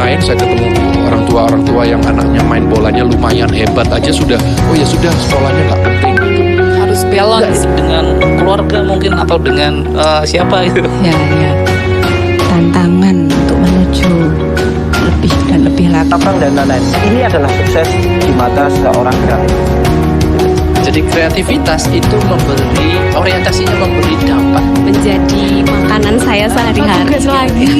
main, saya ketemu orang tua yang anaknya main bolanya lumayan hebat aja sudah, oh ya sudah sekolahnya nggak penting gitu. Harus balance dengan keluarga mungkin atau dengan siapa gitu. Ya, tantangan untuk menuju lebih dan lebih lagi. Dan lain-lain. Ini adalah sukses di mata seorang kreatif. Jadi kreativitas itu orientasinya memberi dampak. Menjadi makanan saya sehari-hari. Tugas lagi.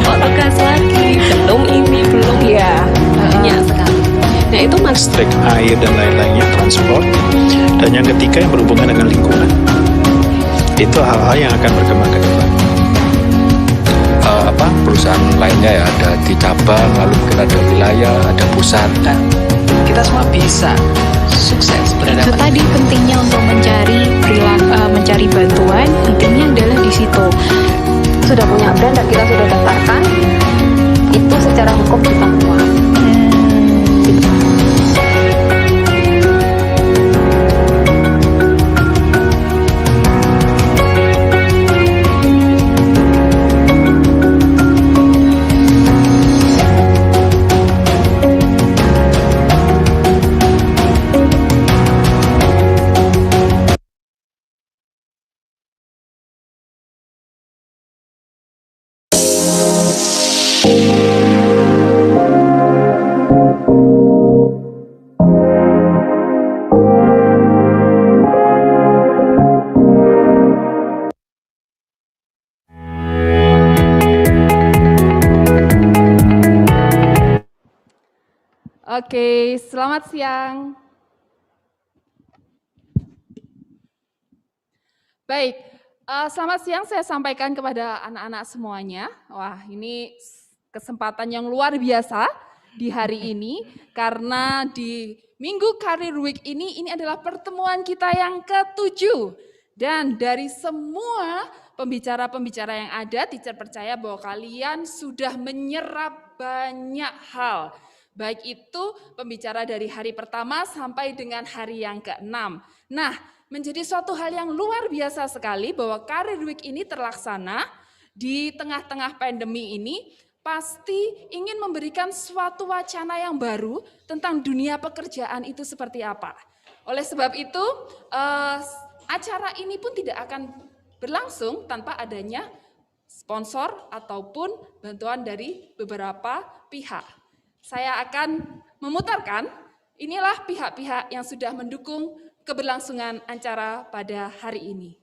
Tugas lagi. Belum ini, belum ya. Banyak sekali. Nah itu listrik, air dan lain-lainnya, transport. Dan yang ketiga yang berhubungan dengan lingkungan. Itu hal-hal yang akan berkembang ke depan. Perusahaan lainnya ya ada di cabang, lalu mungkin ada wilayah, ada pusat. Dan kita semua bisa sukses berhadapan. itu tadi pentingnya untuk mencari bantuan, pentingnya adalah di situ. Sudah punya brand dan kita sudah daftarkan, itu secara hukum kita kuat. Oke, selamat siang. Baik, selamat siang saya sampaikan kepada anak-anak semuanya. Wah, ini kesempatan yang luar biasa di hari ini, karena di Minggu Career Week ini adalah pertemuan kita yang ke-7. Dan dari semua pembicara-pembicara yang ada, teacher percaya bahwa kalian sudah menyerap banyak hal. Baik itu pembicara dari hari pertama sampai dengan hari yang ke-6. Nah, menjadi suatu hal yang luar biasa sekali bahwa Career Week ini terlaksana di tengah-tengah pandemi ini, pasti ingin memberikan suatu wacana yang baru tentang dunia pekerjaan itu seperti apa. Oleh sebab itu, acara ini pun tidak akan berlangsung tanpa adanya sponsor ataupun bantuan dari beberapa pihak. Saya akan memutarkan, inilah pihak-pihak yang sudah mendukung keberlangsungan acara pada hari ini.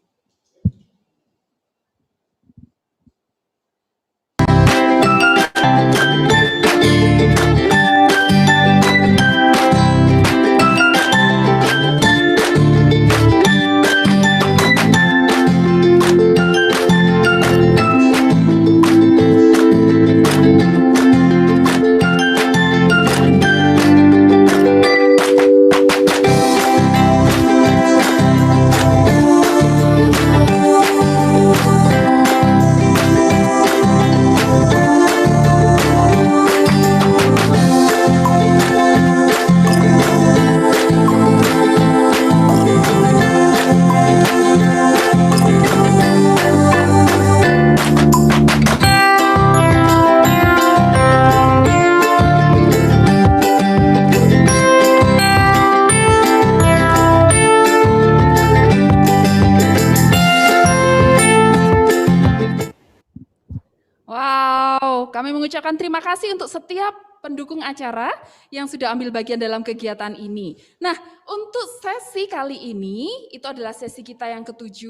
Kami mengucapkan terima kasih untuk setiap pendukung acara yang sudah ambil bagian dalam kegiatan ini. Nah, untuk sesi kali ini, itu adalah sesi kita yang ke-7.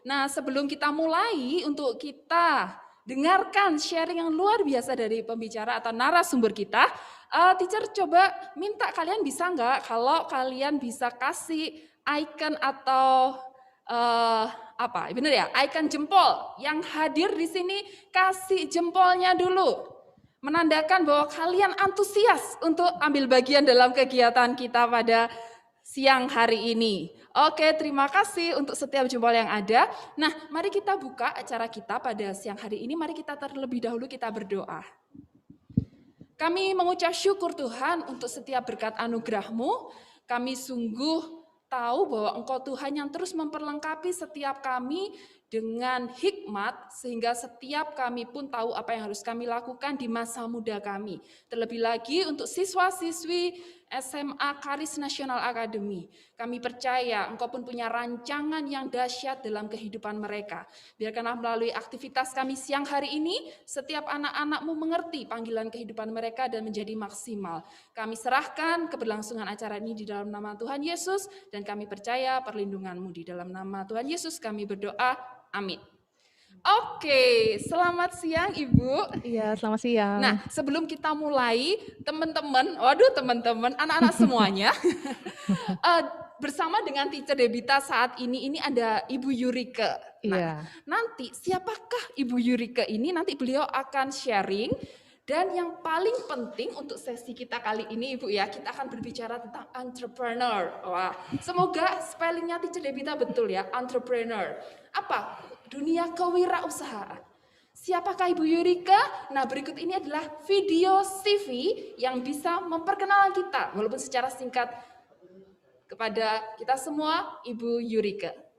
Nah, sebelum kita mulai, untuk kita dengarkan sharing yang luar biasa dari pembicara atau narasumber kita, teacher coba minta kalian bisa nggak, kalau kalian bisa kasih icon atau benar ya, icon jempol yang hadir di sini, kasih jempolnya dulu, menandakan bahwa kalian antusias untuk ambil bagian dalam kegiatan kita pada siang hari ini. Oke, terima kasih untuk setiap jempol yang ada. Nah, mari kita buka acara kita pada siang hari ini. Mari kita terlebih dahulu kita berdoa. Kami mengucap syukur Tuhan untuk setiap berkat anugerah-Mu. Kami sungguh tahu bahwa Engkau Tuhan yang terus memperlengkapi setiap kami dengan hikmat sehingga setiap kami pun tahu apa yang harus kami lakukan di masa muda kami. Terlebih lagi untuk siswa-siswi SMA Karis Nasional Academy. Kami percaya Engkau pun punya rancangan yang dahsyat dalam kehidupan mereka. Biarkanlah melalui aktivitas kami siang hari ini, setiap anak-anak-Mu mengerti panggilan kehidupan mereka dan menjadi maksimal. Kami serahkan keberlangsungan acara ini di dalam nama Tuhan Yesus, dan kami percaya perlindungan-Mu di dalam nama Tuhan Yesus. Kami berdoa, amin. Oke, selamat siang Ibu. Iya, selamat siang. Nah, sebelum kita mulai, teman-teman, anak-anak semuanya, bersama dengan Teacher Debita saat ini ada Ibu Yurike. Nah, nanti siapakah Ibu Yurike ini? Nanti beliau akan sharing. Dan yang paling penting untuk sesi kita kali ini Ibu ya, kita akan berbicara tentang entrepreneur. Wah, semoga spellingnya Teacher Debita betul ya, entrepreneur. Apa? Dunia kewirausahaan. Siapakah Ibu Yurike? Nah, berikut ini adalah video CV yang bisa memperkenalkan kita, walaupun secara singkat, kepada kita semua, Ibu Yurike.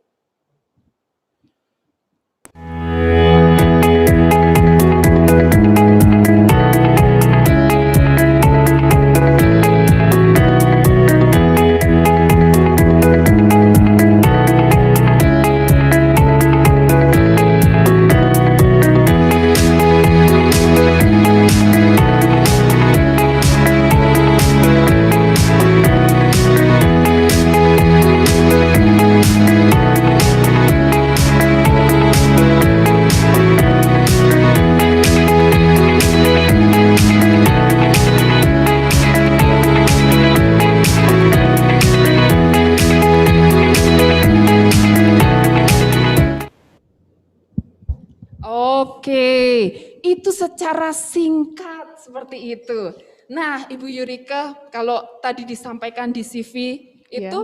Itu secara singkat seperti itu. Nah, Ibu Yurike, kalau tadi disampaikan di CV itu,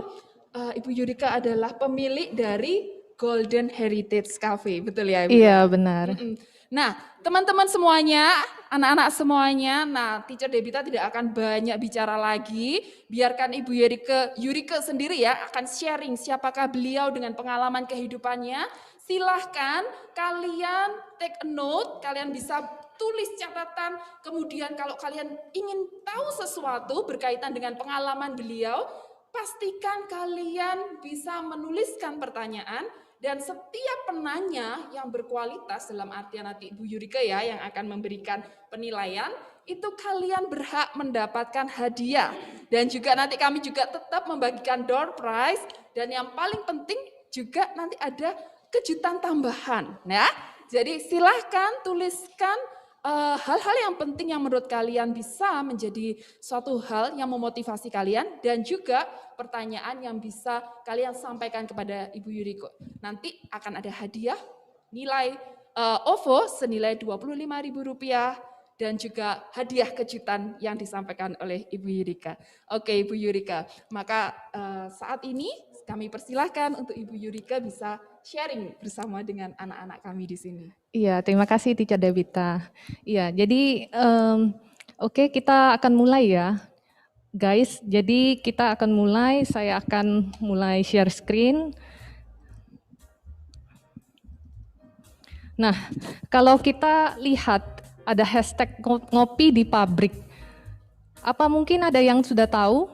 Ibu Yurike adalah pemilik dari Golden Heritage Cafe, betul ya Ibu? Iya, benar. Nah, teman-teman semuanya, anak-anak semuanya, nah Teacher Debita tidak akan banyak bicara lagi, biarkan Ibu Yurike sendiri ya akan sharing siapakah beliau dengan pengalaman kehidupannya. Silahkan kalian take a note, kalian bisa tulis catatan, kemudian kalau kalian ingin tahu sesuatu berkaitan dengan pengalaman beliau, pastikan kalian bisa menuliskan pertanyaan, dan setiap penanya yang berkualitas, dalam artian nanti Ibu Yurike ya yang akan memberikan penilaian, itu kalian berhak mendapatkan hadiah. Dan juga nanti kami juga tetap membagikan door prize, dan yang paling penting juga nanti ada kejutan tambahan, ya. Jadi silahkan tuliskan hal-hal yang penting yang menurut kalian bisa menjadi suatu hal yang memotivasi kalian, dan juga pertanyaan yang bisa kalian sampaikan kepada Ibu Yurike. Nanti akan ada hadiah nilai OVO senilai Rp25.000 dan juga hadiah kejutan yang disampaikan oleh Ibu Yurike. Oke Ibu Yurike, maka saat ini kami persilahkan untuk Ibu Yurike bisa sharing bersama dengan anak-anak kami di sini. Iya, terima kasih Teacher Debita. Iya, jadi oke, kita akan mulai ya. Guys, jadi kita akan mulai, saya akan mulai share screen. Nah, kalau kita lihat ada hashtag ngopi di pabrik. Apa mungkin ada yang sudah tahu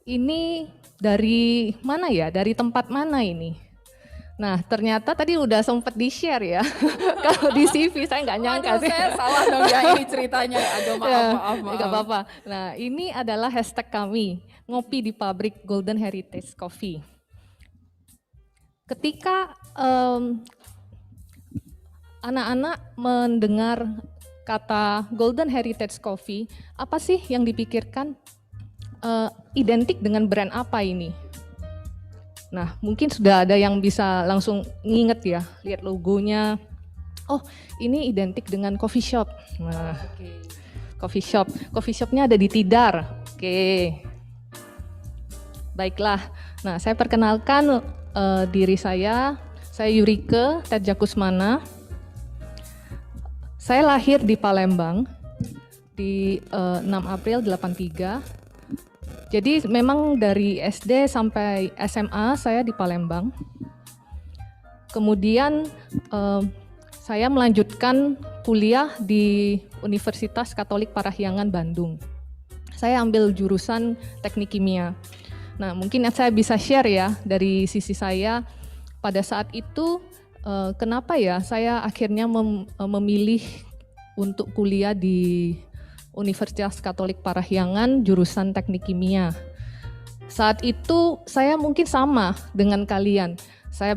ini dari mana ya? Dari tempat mana ini? Nah, ternyata tadi udah sempat di-share ya. Kalau di CV saya nggak nyangka sih. Saya salah dong ya ini ceritanya. Aduh maaf. Nggak apa-apa. Nah, ini adalah hashtag kami, ngopi di pabrik Golden Heritage Coffee. Ketika anak-anak mendengar kata Golden Heritage Coffee, apa sih yang dipikirkan? Identik dengan brand apa ini? Nah, mungkin sudah ada yang bisa langsung nginget ya, lihat logonya. Oh, ini identik dengan coffee shop. Nah, coffee shop. Coffee shopnya ada di Tidar. Oke. Baiklah. Nah, saya perkenalkan diri saya. Saya Yurike Tedjakusmana. Saya lahir di Palembang di 6 April 83. Jadi memang dari SD sampai SMA saya di Palembang. kemudian saya melanjutkan kuliah di Universitas Katolik Parahyangan Bandung. Saya ambil jurusan teknik kimia. Nah, mungkin saya bisa share ya dari sisi saya pada saat itu kenapa ya saya akhirnya memilih untuk kuliah di Universitas Katolik Parahyangan jurusan teknik kimia. Saat itu saya mungkin sama dengan kalian. Saya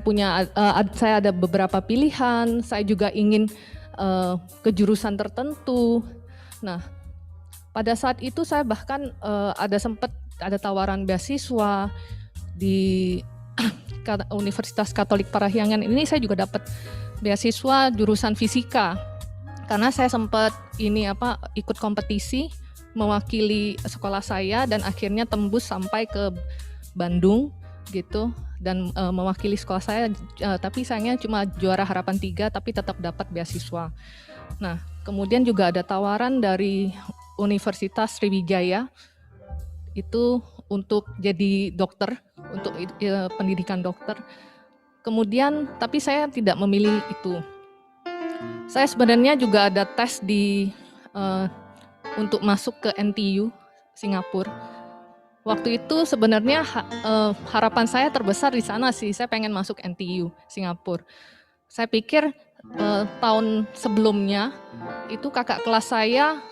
ada beberapa pilihan, saya juga ingin ke jurusan tertentu. Nah, pada saat itu saya bahkan ada tawaran beasiswa di Universitas Katolik Parahyangan ini. Saya juga dapat beasiswa jurusan fisika karena saya sempat ikut kompetisi mewakili sekolah saya dan akhirnya tembus sampai ke Bandung gitu dan mewakili sekolah saya, tapi sayangnya cuma juara harapan 3 tapi tetap dapat beasiswa. Nah, kemudian juga ada tawaran dari Universitas Sriwijaya itu untuk jadi dokter, untuk pendidikan dokter. Kemudian tapi saya tidak memilih itu. Saya sebenarnya juga ada tes untuk masuk ke NTU Singapura. Waktu itu sebenarnya harapan saya terbesar di sana sih, saya pengen masuk NTU Singapura. Saya pikir tahun sebelumnya itu kakak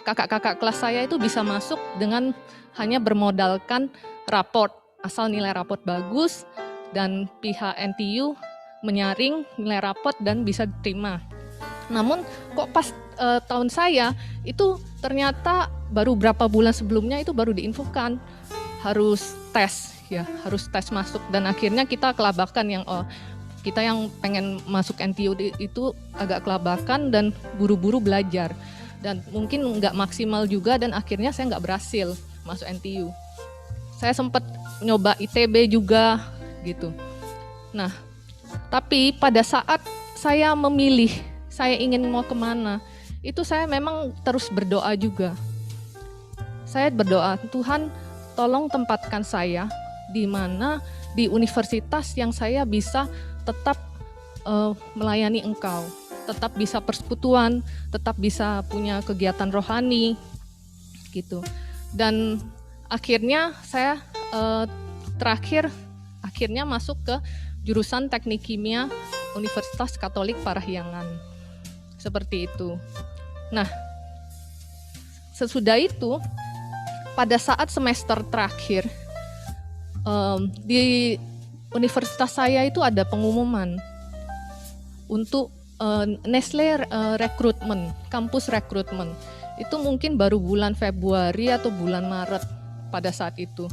kakak kelas saya itu bisa masuk dengan hanya bermodalkan raport, asal nilai raport bagus dan pihak NTU menyaring nilai raport dan bisa diterima. Namun kok pas tahun saya itu ternyata baru berapa bulan sebelumnya itu baru diinfokan harus tes masuk, dan akhirnya kita kelabakan kita yang pengen masuk NTU itu agak kelabakan dan buru-buru belajar dan mungkin nggak maksimal juga dan akhirnya saya nggak berhasil masuk NTU. Saya sempat nyoba ITB juga gitu. Nah, tapi pada saat saya memilih saya ingin mau kemana, itu saya memang terus berdoa juga. Saya berdoa, Tuhan tolong tempatkan saya di universitas yang saya bisa tetap melayani Engkau, tetap bisa persekutuan, tetap bisa punya kegiatan rohani gitu. Dan akhirnya saya akhirnya masuk ke jurusan teknik kimia Universitas Katolik Parahyangan. Seperti itu. Nah, sesudah itu pada saat semester terakhir di universitas saya itu ada pengumuman untuk Nestlé rekrutmen, kampus rekrutmen. Itu mungkin baru bulan Februari atau bulan Maret pada saat itu.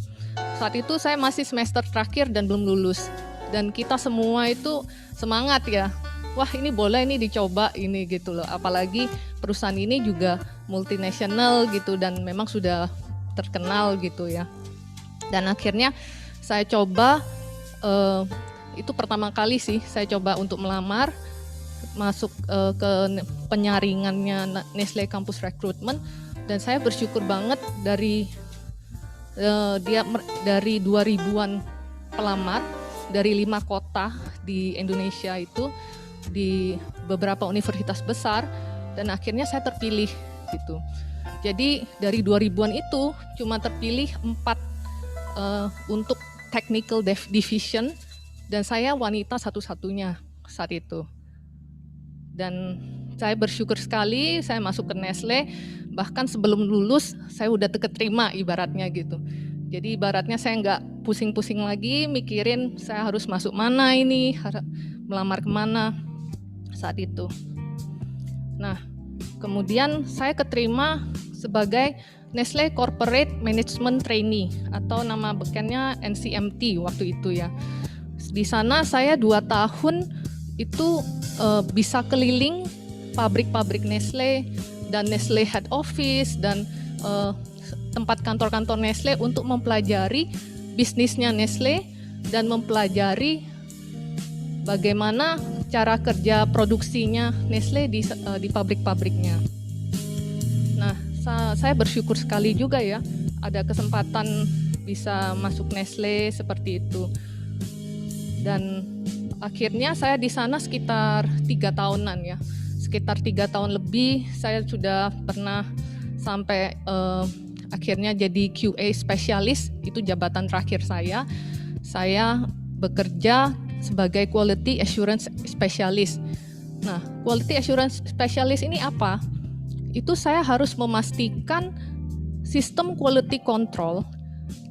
Saat itu saya masih semester terakhir dan belum lulus. Dan kita semua itu semangat ya. Wah, ini boleh ini dicoba ini gitu loh. Apalagi perusahaan ini juga multinasional gitu dan memang sudah terkenal gitu ya. Dan akhirnya saya coba itu pertama kali sih saya coba untuk melamar masuk ke penyaringannya Nestlé Campus Recruitment, dan saya bersyukur banget dari 2000-an pelamar dari 5 kota di Indonesia itu di beberapa universitas besar, dan akhirnya saya terpilih gitu. Jadi dari 2000-an itu cuma terpilih 4 untuk technical division, dan saya wanita satu-satunya saat itu. Dan saya bersyukur sekali saya masuk ke Nestlé, bahkan sebelum lulus saya udah keterima ibaratnya gitu. Jadi ibaratnya saya nggak pusing-pusing lagi mikirin saya harus masuk mana ini, melamar kemana saat itu. Nah, kemudian saya keterima sebagai Nestlé Corporate Management Trainee atau nama bekennya NCMT waktu itu ya. Di sana saya 2 tahun itu bisa keliling pabrik-pabrik Nestlé dan Nestlé Head Office dan tempat kantor-kantor Nestlé untuk mempelajari bisnisnya Nestlé dan mempelajari bagaimana cara kerja produksinya Nestlé di pabrik-pabriknya. Nah, saya bersyukur sekali juga ya ada kesempatan bisa masuk Nestlé seperti itu. Dan akhirnya saya di sana sekitar 3 tahunan ya. Sekitar 3 tahun lebih saya sudah pernah sampai akhirnya jadi QA spesialis, itu jabatan terakhir saya. Saya bekerja sebagai Quality Assurance Specialist. Nah, Quality Assurance Specialist ini apa? Itu saya harus memastikan sistem quality control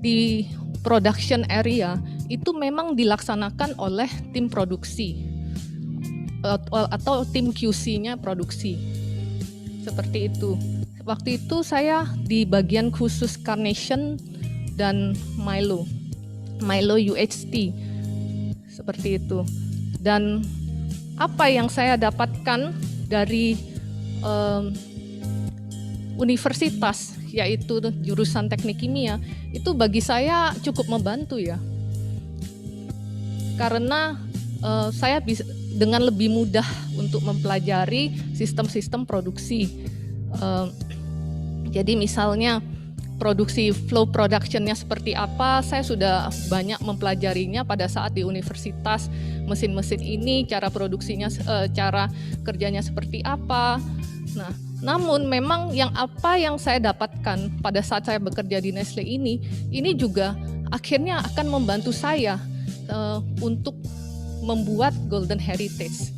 di production area itu memang dilaksanakan oleh tim produksi atau tim QC-nya produksi. Seperti itu. Waktu itu saya di bagian khusus Carnation dan Milo UHT, seperti itu. Dan apa yang saya dapatkan dari universitas, yaitu jurusan teknik kimia, itu bagi saya cukup membantu ya. Karena saya bisa dengan lebih mudah untuk mempelajari sistem-sistem produksi. Jadi misalnya produksi flow productionnya seperti apa, saya sudah banyak mempelajarinya pada saat di universitas. Mesin-mesin ini, cara produksinya, cara kerjanya seperti apa. Nah, namun memang yang saya dapatkan pada saat saya bekerja di Nestle ini juga akhirnya akan membantu saya untuk membuat Golden Heritage,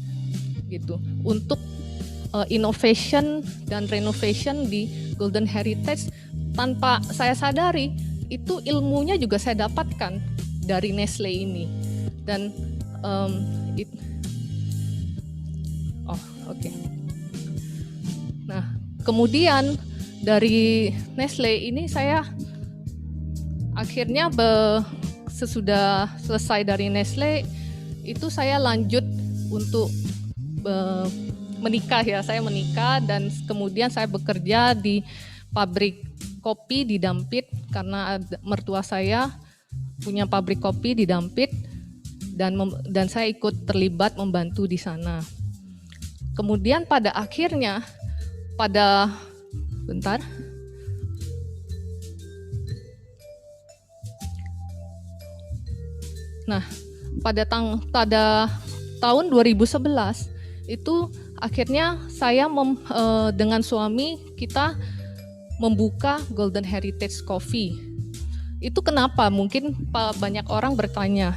gitu. Untuk innovation dan renovation di Golden Heritage, tanpa saya sadari itu ilmunya juga saya dapatkan dari Nestle ini. Dan Nah, kemudian dari Nestle ini saya akhirnya sesudah selesai dari Nestle itu saya lanjut untuk menikah ya. Saya menikah dan kemudian saya bekerja di pabrik kopi di Dampit karena mertua saya punya pabrik kopi di Dampit dan saya ikut terlibat membantu di sana. Kemudian pada akhirnya pada tahun 2011 itu akhirnya saya dengan suami kita membuka Golden Heritage Coffee. Itu kenapa? Mungkin banyak orang bertanya,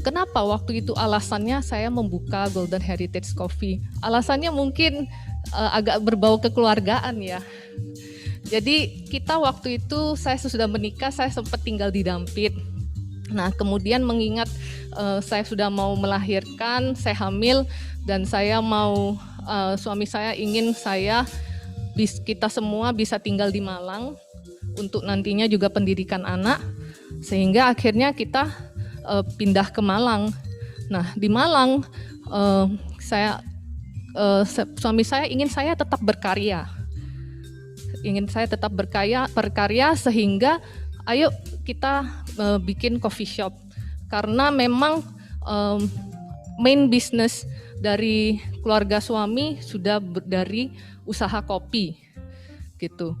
kenapa waktu itu alasannya saya membuka Golden Heritage Coffee? Alasannya mungkin agak berbau kekeluargaan ya. Jadi kita waktu itu saya sudah menikah, saya sempat tinggal di Dampit. Nah, kemudian mengingat saya sudah mau melahirkan, saya hamil dan saya mau suami saya ingin kita semua bisa tinggal di Malang untuk nantinya juga pendidikan anak, sehingga akhirnya kita pindah ke Malang. Nah, di Malang suami saya ingin saya tetap berkarya. Berkarya sehingga ayo kita bikin coffee shop. Karena memang main business dari keluarga suami sudah dari usaha kopi gitu.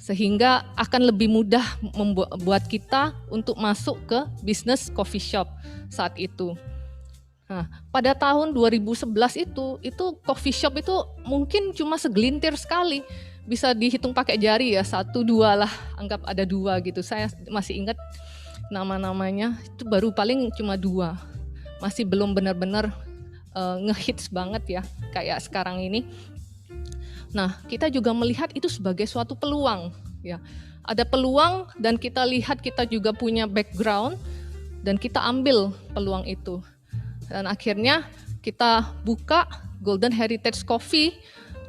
Sehingga akan lebih mudah membuat kita untuk masuk ke bisnis coffee shop saat itu. Nah, pada tahun 2011 itu coffee shop itu mungkin cuma segelintir sekali. Bisa dihitung pakai jari ya, 1, 2 lah, anggap ada 2 gitu. Saya masih ingat nama-namanya, itu baru paling cuma 2. Masih belum benar-benar ngehits banget ya, kayak sekarang ini. Nah, kita juga melihat itu sebagai suatu peluang ya. Ada peluang dan kita lihat kita juga punya background dan kita ambil peluang itu. Dan akhirnya kita buka Golden Heritage Coffee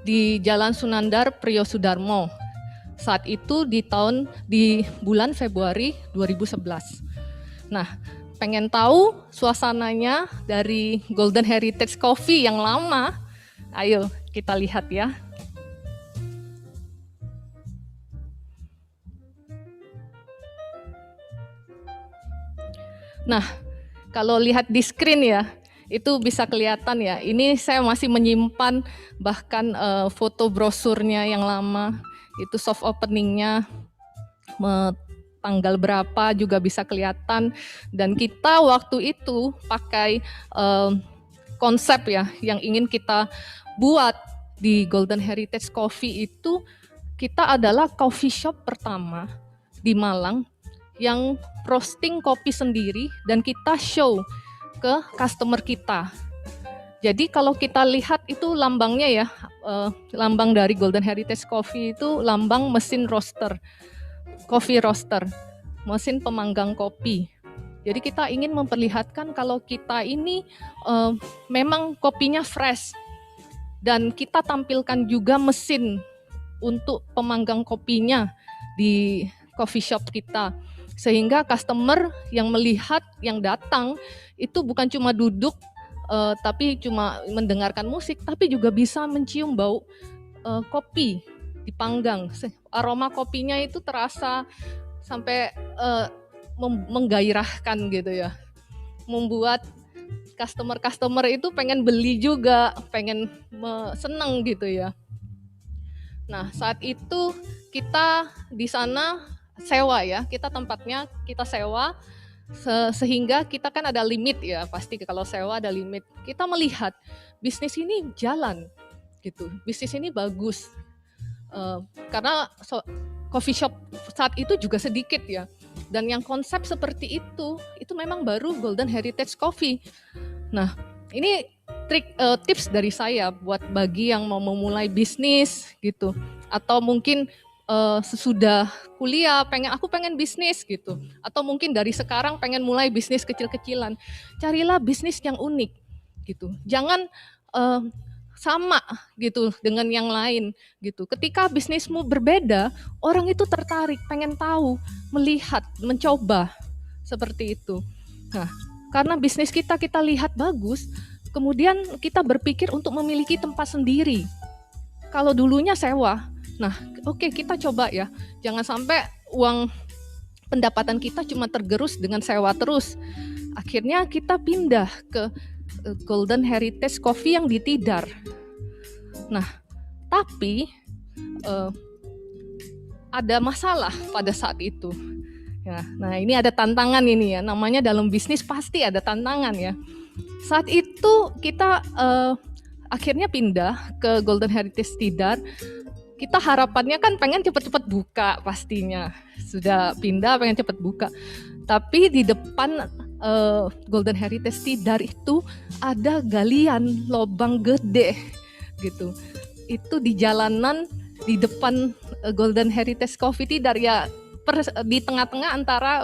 di Jalan Sunandar Priyosudarmo. Saat itu di bulan Februari 2011. Nah, pengen tahu suasananya dari Golden Heritage Coffee yang lama? Ayo kita lihat ya. Nah, kalau lihat di screen ya, itu bisa kelihatan ya. Ini saya masih menyimpan bahkan foto brosurnya yang lama. Itu soft openingnya tanggal berapa juga bisa kelihatan. Dan kita waktu itu pakai konsep ya yang ingin kita buat di Golden Heritage Coffee itu, kita adalah coffee shop pertama di Malang yang roasting kopi sendiri dan kita show ke customer kita. Jadi kalau kita lihat itu lambangnya ya, lambang dari Golden Heritage Coffee itu lambang mesin roaster, coffee roaster, mesin pemanggang kopi. Jadi kita ingin memperlihatkan kalau kita ini memang kopinya fresh dan kita tampilkan juga mesin untuk pemanggang kopinya di coffee shop kita. Sehingga customer yang melihat, yang datang itu bukan cuma duduk tapi cuma mendengarkan musik, tapi juga bisa mencium bau kopi dipanggang. Aroma kopinya itu terasa sampai menggairahkan gitu ya. Membuat customer itu pengen beli juga, pengen senang gitu ya. Nah, saat itu kita di sana sewa ya, kita tempatnya kita sewa sehingga kita kan ada limit ya, pasti kalau sewa ada limit. Kita melihat bisnis ini jalan gitu, bisnis ini bagus. Karena coffee shop saat itu juga sedikit ya. Dan yang konsep seperti itu memang baru Golden Heritage Coffee. Nah, ini tips dari saya buat bagi yang mau memulai bisnis gitu, atau mungkin sesudah kuliah aku pengen bisnis gitu, atau mungkin dari sekarang pengen mulai bisnis kecil-kecilan. Carilah bisnis yang unik gitu, jangan sama gitu dengan yang lain gitu. Ketika bisnismu berbeda, orang itu tertarik, pengen tahu, melihat, mencoba seperti itu. Nah, karena bisnis kita lihat bagus, kemudian kita berpikir untuk memiliki tempat sendiri. Kalau dulunya sewa, nah oke, kita coba ya, jangan sampai uang pendapatan kita cuma tergerus dengan sewa terus. Akhirnya kita pindah ke Golden Heritage Coffee yang di Tidar. Nah, tapi ada masalah pada saat itu. Ya, nah ini ada tantangan ini ya, namanya dalam bisnis pasti ada tantangan ya. Saat itu kita akhirnya pindah ke Golden Heritage Tidar. Kita harapannya kan pengen cepet-cepet buka pastinya. Sudah pindah pengen cepet buka. Tapi di depan Golden Heritage Tidar itu ada galian lobang gede gitu. Itu di jalanan di depan Golden Heritage Coffee Tidar ya, di tengah-tengah antara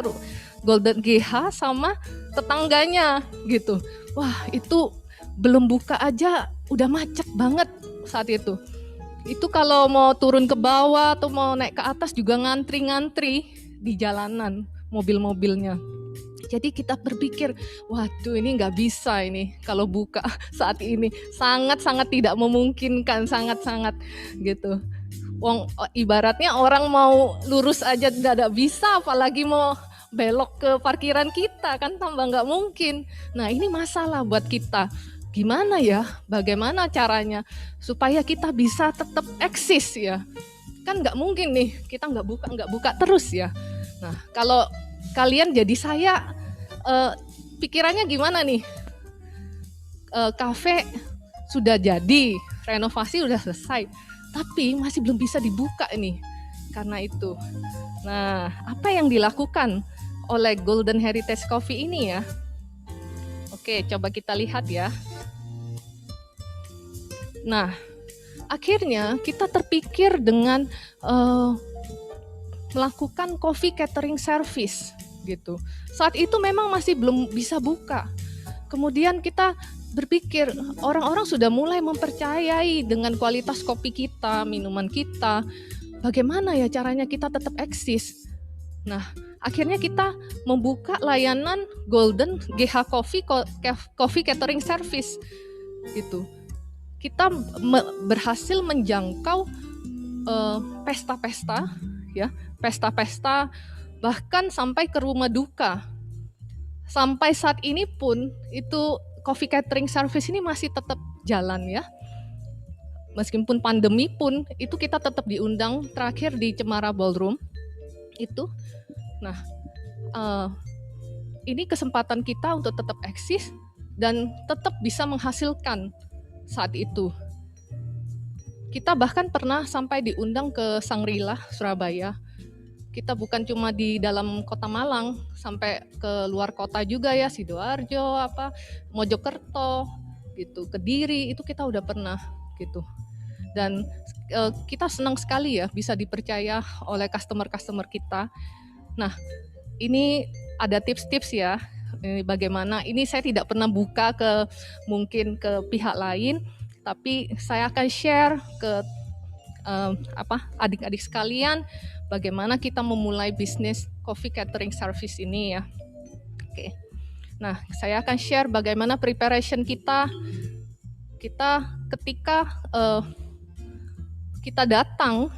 Golden GH sama tetangganya gitu. Wah, itu belum buka aja udah macet banget saat itu. Itu kalau mau turun ke bawah atau mau naik ke atas juga ngantri-ngantri di jalanan mobil-mobilnya. Jadi kita berpikir, waduh ini nggak bisa ini kalau buka saat ini. Sangat-sangat tidak memungkinkan, sangat-sangat gitu. Wong ibaratnya orang mau lurus aja tidak bisa, apalagi mau belok ke parkiran kita, kan tambah nggak mungkin. Nah ini masalah buat kita. Gimana ya, bagaimana caranya supaya kita bisa tetap eksis ya. Kan nggak mungkin nih, kita nggak buka terus ya. Nah kalau kalian jadi saya, pikirannya gimana nih? Kafe sudah jadi, renovasi sudah selesai, tapi masih belum bisa dibuka nih karena itu. Nah, apa yang dilakukan oleh Golden Heritage Coffee ini ya? Oke, coba kita lihat ya. Nah, akhirnya kita terpikir dengan melakukan coffee catering service gitu. Saat itu memang masih belum bisa buka. Kemudian kita berpikir orang-orang sudah mulai mempercayai dengan kualitas kopi kita, minuman kita. Bagaimana ya caranya kita tetap eksis? Nah, akhirnya kita membuka layanan Golden GH Coffee Catering Service gitu. Kita berhasil menjangkau pesta-pesta ya, pesta-pesta bahkan sampai ke rumah duka. Sampai saat ini pun itu coffee catering service ini masih tetap jalan ya. Meskipun pandemi pun itu kita tetap diundang, terakhir di Cemara Ballroom itu Nah, eh, ini kesempatan kita untuk tetap eksis dan tetap bisa menghasilkan saat itu. Kita bahkan pernah sampai diundang ke Shangri-La, Surabaya. Kita bukan cuma di dalam kota Malang, sampai ke luar kota juga ya, Sidoarjo, Mojokerto, gitu, Kediri, itu kita udah pernah gitu. Dan kita senang sekali ya bisa dipercaya oleh customer-customer kita. Nah, ini ada tips-tips ya. Ini bagaimana? Ini saya tidak pernah buka mungkin ke pihak lain, tapi saya akan share ke adik-adik sekalian bagaimana kita memulai bisnis coffee catering service ini ya. Oke. Nah, saya akan share bagaimana preparation kita ketika kita datang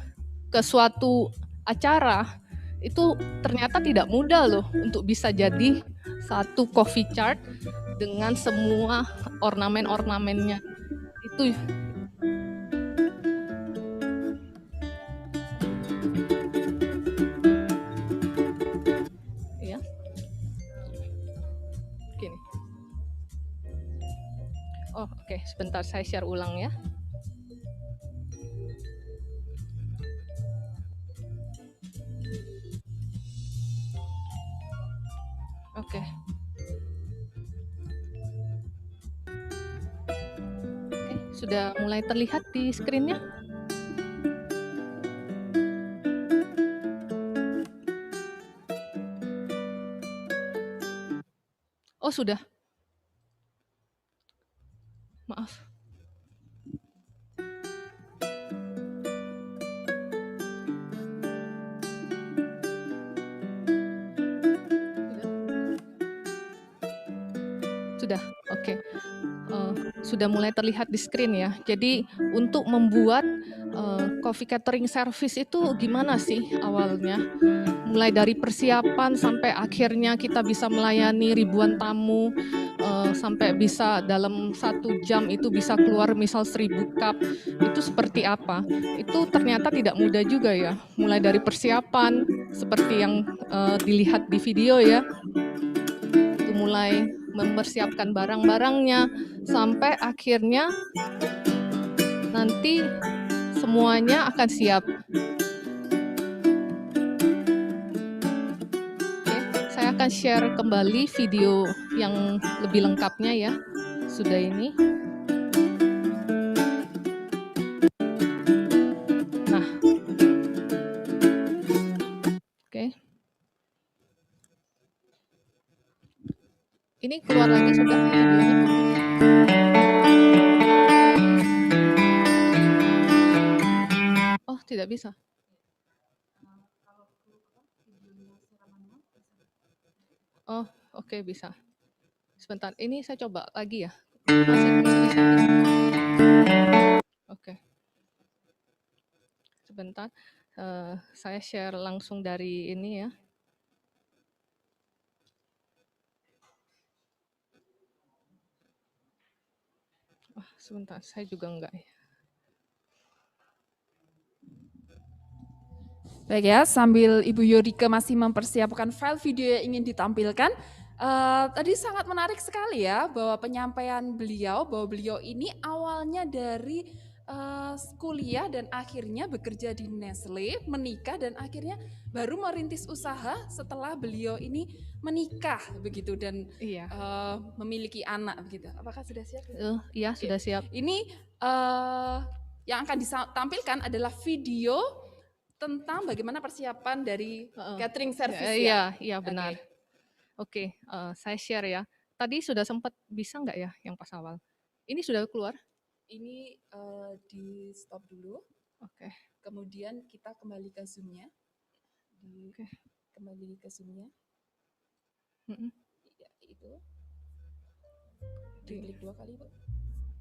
ke suatu acara, itu ternyata tidak mudah loh untuk bisa jadi satu coffee chart dengan semua ornamen-ornamennya. Itu ya. Gini. Oh, oke, sebentar saya share ulang ya. Oke. Oke, sudah mulai terlihat di screen-nya? Oh, sudah. Maaf. Sudah, oke. Sudah mulai terlihat di screen ya. Jadi untuk membuat coffee catering service itu gimana sih awalnya? Mulai dari persiapan sampai akhirnya kita bisa melayani ribuan tamu, sampai bisa dalam 1 jam itu bisa keluar misal 1000 cup, itu seperti apa? Itu ternyata tidak mudah juga ya. Mulai dari persiapan seperti yang dilihat di video ya. Itu mulai mempersiapkan barang-barangnya sampai akhirnya nanti semuanya akan siap. Oke, saya akan share kembali video yang lebih lengkapnya ya. Sudah ini. Nah. Oke. Ini keluar lagi sudah videonya. Oh, tidak bisa. Oh, oke, bisa. Sebentar, ini saya coba lagi ya. Masih bisa. Oke. Sebentar, saya share langsung dari ini ya. Sebentar, saya juga enggak ya. Baik ya, sambil Ibu Yorike masih mempersiapkan file video yang ingin ditampilkan, tadi sangat menarik sekali ya bahwa penyampaian beliau, bahwa beliau ini awalnya dari kuliah dan akhirnya bekerja di Nestle, menikah dan akhirnya baru merintis usaha setelah beliau ini menikah begitu dan Iya. memiliki anak begitu. Apakah sudah siap? Iya, sudah siap. Ini yang akan ditampilkan adalah video tentang bagaimana persiapan dari catering service ya. Iya benar. Oke, saya share ya. Tadi sudah sempat bisa nggak ya yang pas awal? Ini sudah keluar? Ini di stop dulu. Oke. Kemudian kita kembali ke zoom-nya. Kembali ke zoom-nya. Ya, itu. Diklik 2 kali, Bu.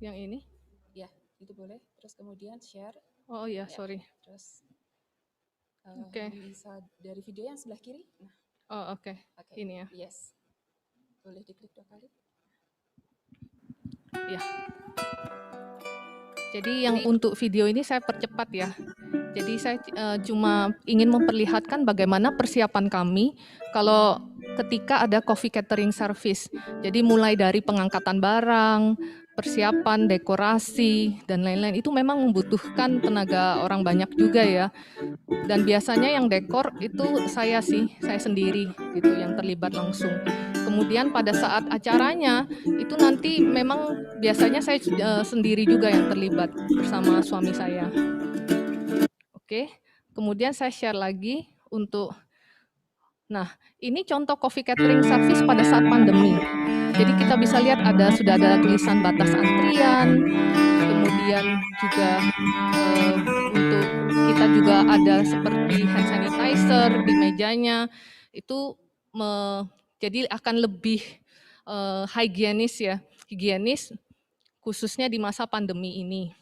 Yang ini? Ya, itu boleh. Terus kemudian share. Oh iya, sorry. Terus Oke. bisa dari video yang sebelah kiri. Nah. Oh oke. Ini ya. Yes. Boleh diklik 2 kali. Ya. Jadi yang untuk video ini saya percepat ya. Jadi saya cuma ingin memperlihatkan bagaimana persiapan kami kalau ketika ada coffee catering service. Jadi mulai dari pengangkatan barang, persiapan, dekorasi, dan lain-lain itu memang membutuhkan tenaga orang banyak juga ya. Dan biasanya yang dekor itu saya sendiri gitu yang terlibat langsung. Kemudian pada saat acaranya itu nanti memang biasanya saya sendiri juga yang terlibat bersama suami saya. Oke, kemudian saya share lagi untuk, nah ini contoh coffee catering service pada saat pandemi. Jadi kita bisa lihat sudah ada tulisan batas antrian, kemudian juga untuk kita juga ada seperti hand sanitizer di mejanya, itu jadi akan lebih higienis khususnya di masa pandemi ini.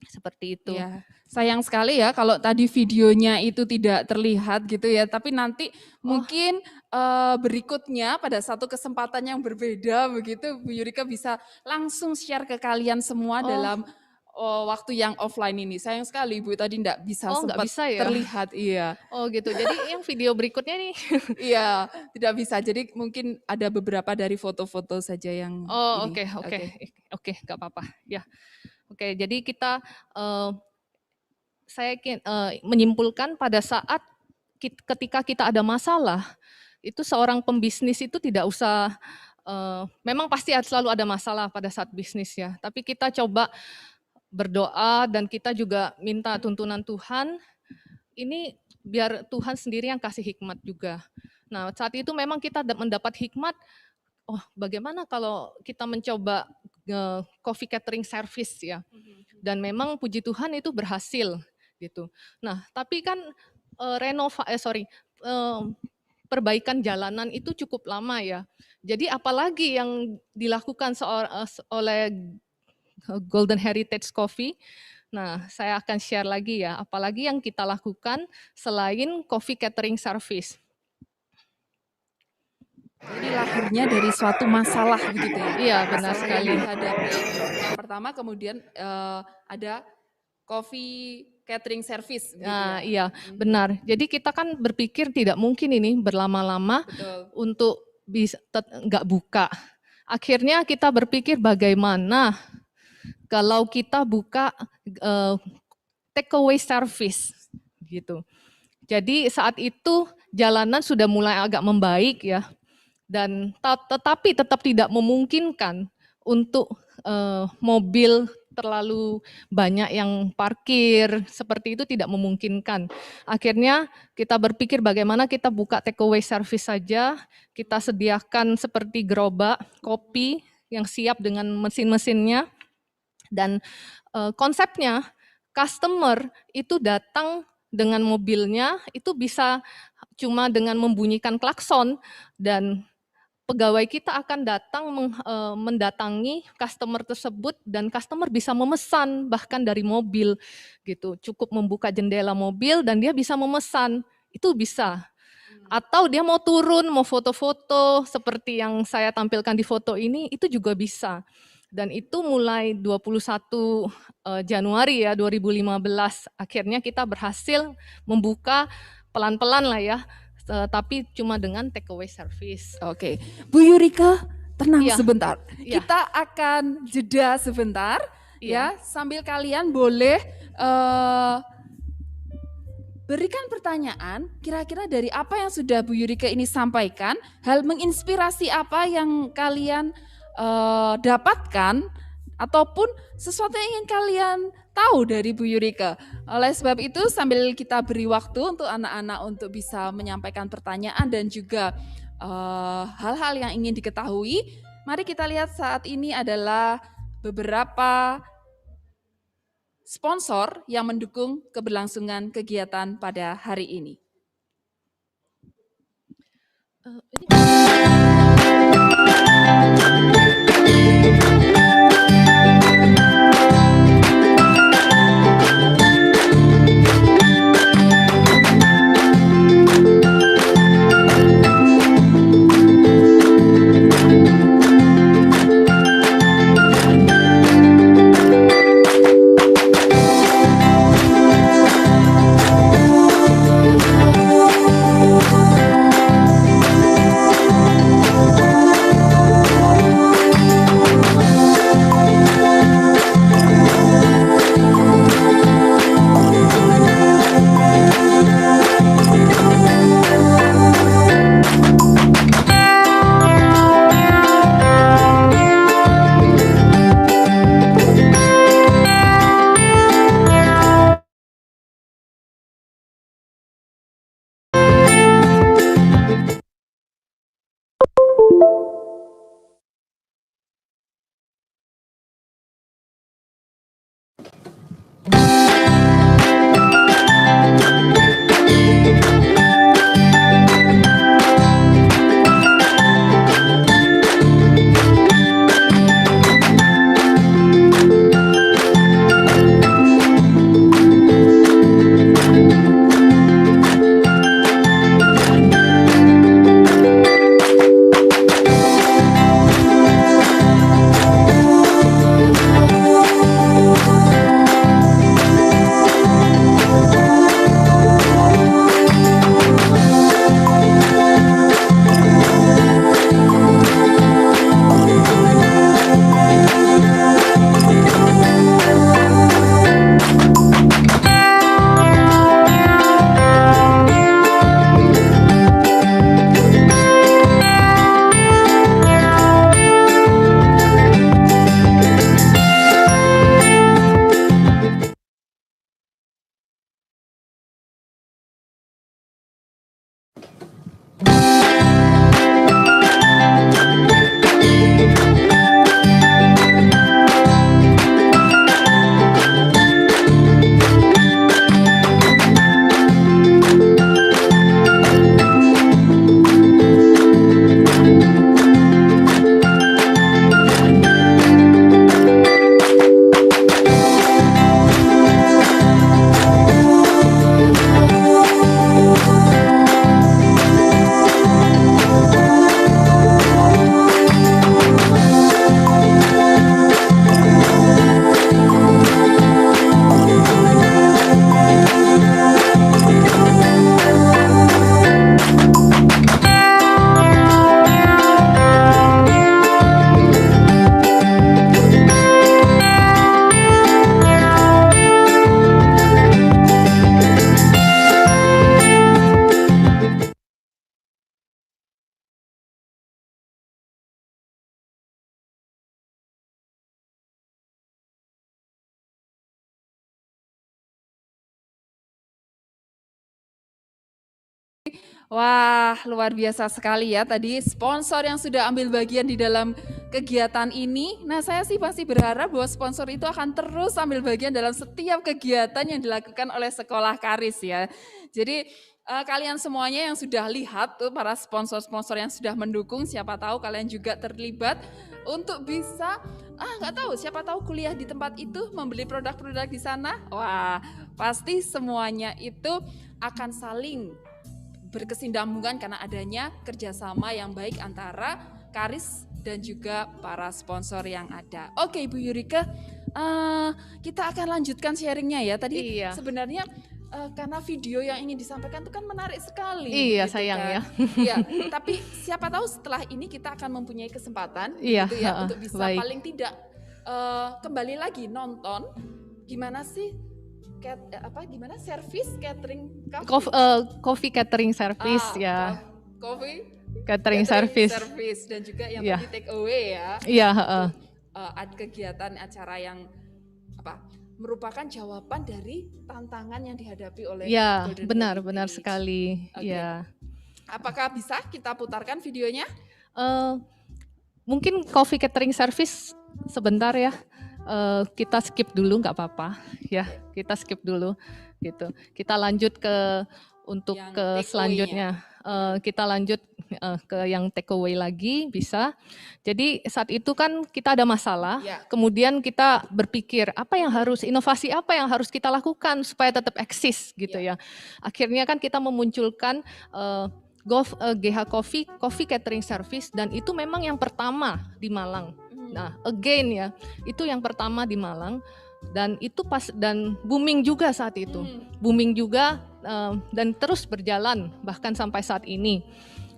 Seperti itu. Ya, sayang sekali ya kalau tadi videonya itu tidak terlihat gitu ya, tapi nanti mungkin berikutnya pada satu kesempatan yang berbeda begitu Bu Yurika bisa langsung share ke kalian semua dalam waktu yang offline ini. Sayang sekali Ibu tadi tidak bisa sempat bisa ya? terlihat. Iya. Oh gitu, jadi yang video berikutnya nih. Iya, tidak bisa. Jadi mungkin ada beberapa dari foto-foto saja yang Oke, gak apa-apa. Ya. Oke, jadi saya menyimpulkan pada saat ketika kita ada masalah, itu seorang pembisnis itu tidak usah, memang pasti selalu ada masalah pada saat bisnis ya, tapi kita coba berdoa dan kita juga minta tuntunan Tuhan, ini biar Tuhan sendiri yang kasih hikmat juga. Nah saat itu memang kita mendapat hikmat, bagaimana kalau kita mencoba coffee catering service ya, dan memang puji Tuhan itu berhasil gitu. Nah tapi kan perbaikan jalanan itu cukup lama ya. Jadi apalagi yang dilakukan oleh Golden Heritage Coffee. Nah saya akan share lagi ya, apalagi yang kita lakukan selain coffee catering service. Jadi lahirnya dari suatu masalah begitu ya? Iya benar sekali. Yang pertama kemudian ada coffee catering service. Nah, iya benar. Jadi kita kan berpikir tidak mungkin ini berlama-lama untuk bisa nggak buka. Akhirnya kita berpikir bagaimana kalau kita buka takeaway service gitu. Jadi saat itu jalanan sudah mulai agak membaik ya. Dan tetapi tetap tidak memungkinkan untuk mobil terlalu banyak yang parkir, seperti itu tidak memungkinkan. Akhirnya kita berpikir bagaimana kita buka takeaway service saja, kita sediakan seperti gerobak kopi yang siap dengan mesin-mesinnya, dan konsepnya customer itu datang dengan mobilnya, itu bisa cuma dengan membunyikan klakson dan pegawai kita akan datang mendatangi customer tersebut dan customer bisa memesan bahkan dari mobil gitu. Cukup membuka jendela mobil dan dia bisa memesan, itu bisa. Atau dia mau turun, mau foto-foto seperti yang saya tampilkan di foto ini, itu juga bisa. Dan itu mulai 21 Januari ya 2015 akhirnya kita berhasil membuka pelan-pelan lah ya. Tapi cuma dengan takeaway service. Oke, Bu Yurika tenang sebentar. Iya. Kita akan jeda sebentar ya, sambil kalian boleh berikan pertanyaan kira-kira dari apa yang sudah Bu Yurika ini sampaikan, hal menginspirasi apa yang kalian dapatkan ataupun sesuatu yang ingin kalian tahu dari Bu Yurika. Oleh sebab itu sambil kita beri waktu untuk anak-anak untuk bisa menyampaikan pertanyaan dan juga hal-hal yang ingin diketahui, mari kita lihat saat ini adalah beberapa sponsor yang mendukung keberlangsungan kegiatan pada hari ini. Wah, luar biasa sekali ya tadi sponsor yang sudah ambil bagian di dalam kegiatan ini. Nah, saya sih pasti berharap bahwa sponsor itu akan terus ambil bagian dalam setiap kegiatan yang dilakukan oleh Sekolah Karis ya. Jadi kalian semuanya yang sudah lihat tuh para sponsor-sponsor yang sudah mendukung, siapa tahu kalian juga terlibat untuk bisa nggak tahu, siapa tahu kuliah di tempat itu, membeli produk-produk di sana. Wah, pasti semuanya itu akan saling berkesinambungan karena adanya kerjasama yang baik antara Karis dan juga para sponsor yang ada. Oke, Ibu Yurika, kita akan lanjutkan sharingnya ya. Tadi Iya. sebenarnya karena video yang ingin disampaikan itu kan menarik sekali. Iya, gitu sayang kan. ya. Iya, tapi siapa tahu setelah ini kita akan mempunyai kesempatan Iya, gitu ya untuk bisa baik. paling tidak kembali lagi nonton gimana sih gimana servis catering Coffee catering service ya. Coffee Catering service. dan juga yang Iya. tadi take away ya. Iya, Ada kegiatan acara yang merupakan jawaban dari tantangan yang dihadapi oleh ya, Golden benar Heritage. sekali. Oke. Ya. Apakah bisa kita putarkan videonya? Mungkin coffee catering service sebentar ya. Kita skip dulu nggak apa-apa ya. Kita skip dulu gitu. Kita lanjut untuk Yang ke take selanjutnya. Kita lanjut ke yang take away lagi bisa. Jadi saat itu kan kita ada masalah, Ya. kemudian kita berpikir inovasi apa yang harus kita lakukan supaya tetap eksis gitu ya. Akhirnya kan kita memunculkan GH Coffee Catering Service, dan itu memang yang pertama di Malang. Nah, again ya, itu yang pertama di Malang, dan itu dan booming juga saat itu. Booming juga dan terus berjalan bahkan sampai saat ini.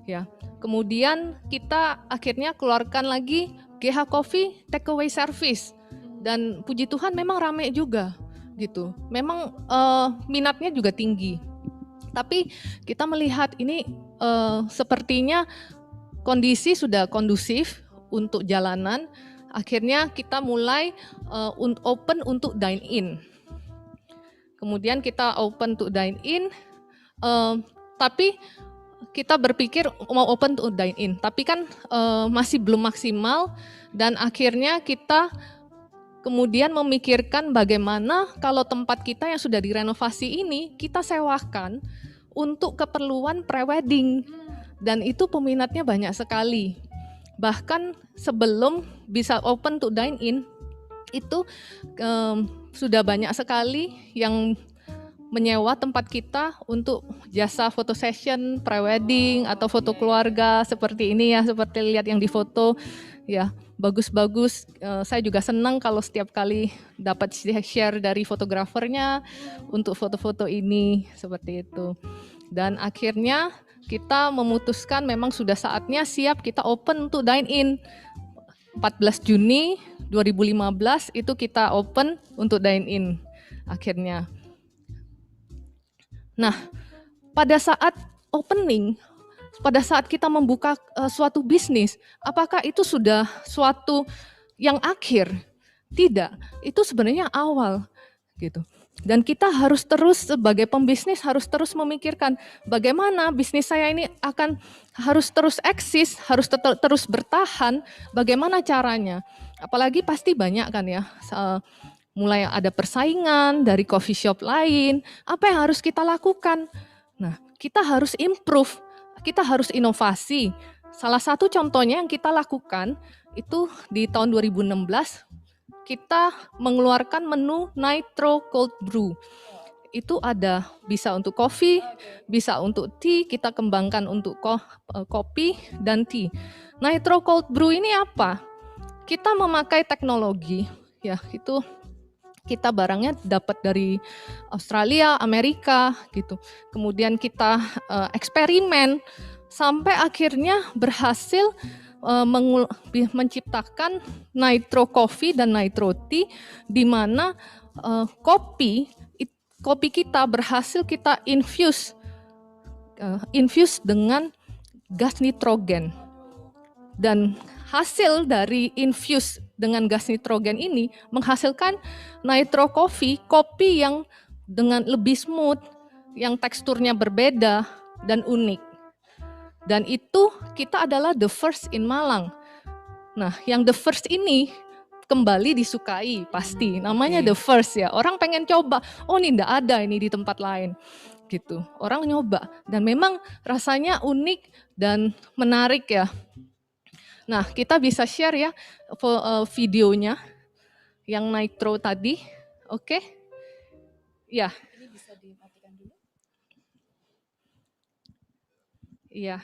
Ya. Kemudian kita akhirnya keluarkan lagi GH Coffee Takeaway Service, dan puji Tuhan memang rame juga gitu. Memang minatnya juga tinggi. Tapi kita melihat ini sepertinya kondisi sudah kondusif untuk jalanan. Akhirnya kita mulai open untuk dine in. Kemudian kita open untuk dine in, tapi kita berpikir mau open untuk dine in, tapi kan masih belum maksimal, dan akhirnya kita kemudian memikirkan bagaimana kalau tempat kita yang sudah direnovasi ini kita sewakan untuk keperluan prewedding, dan itu peminatnya banyak sekali. Bahkan sebelum bisa open to dine in itu sudah banyak sekali yang menyewa tempat kita untuk jasa foto session, prewedding atau foto keluarga seperti ini ya, seperti lihat yang di foto ya, bagus-bagus. Saya juga senang kalau setiap kali dapat share dari fotografernya untuk foto-foto ini seperti itu. Dan akhirnya kita memutuskan memang sudah saatnya siap kita open untuk dine in. 14 Juni 2015 itu kita open untuk dine in akhirnya. Nah, pada saat opening, pada saat kita membuka suatu bisnis, apakah itu sudah suatu yang akhir? Tidak, itu sebenarnya awal gitu. Dan kita harus terus sebagai pembisnis harus terus memikirkan bagaimana bisnis saya ini harus terus eksis, harus terus bertahan, bagaimana caranya. Apalagi pasti banyak kan ya, mulai ada persaingan dari coffee shop lain, apa yang harus kita lakukan? Nah, kita harus improve, kita harus inovasi. Salah satu contohnya yang kita lakukan itu di tahun 2016, kita mengeluarkan menu Nitro Cold Brew. Itu ada bisa untuk kopi, bisa untuk tea, kita kembangkan untuk kopi dan tea. Nitro Cold Brew ini apa? Kita memakai teknologi, ya itu kita barangnya dapat dari Australia, Amerika gitu. Kemudian kita eksperimen sampai akhirnya berhasil menciptakan Nitro Coffee dan Nitro Tea, di mana kopi kita berhasil kita infuse dengan gas nitrogen, dan hasil dari infuse dengan gas nitrogen ini menghasilkan Nitro Coffee, kopi yang dengan lebih smooth, yang teksturnya berbeda dan unik. Dan itu kita adalah the first in Malang. Nah, yang the first ini kembali disukai pasti. Namanya the first ya. Orang pengen coba. Oh, ini enggak ada ini di tempat lain. Gitu. Orang nyoba dan memang rasanya unik dan menarik ya. Nah, kita bisa share ya videonya yang Nitro tadi. Oke. Ya. Ini bisa dimatikan dulu. Iya.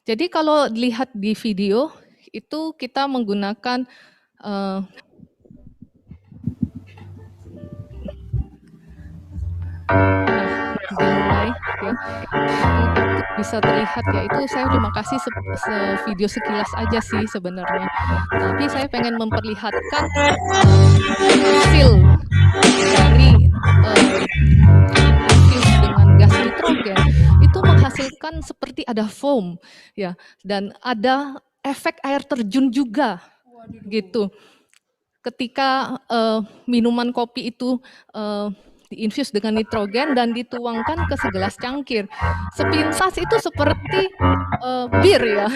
Jadi kalau dilihat di video itu kita menggunakan dimulai ya. Itu bisa terlihat ya. Itu saya cuma kasih video sekilas aja sih sebenarnya. Tapi saya pengen memperlihatkan hasil dari infuse dengan gas nitrogen itu menghasilkan seperti ada foam ya, dan ada efek air terjun juga. Gitu. Ketika minuman kopi itu diinfus dengan nitrogen dan dituangkan ke segelas cangkir, sepintas itu seperti bir ya.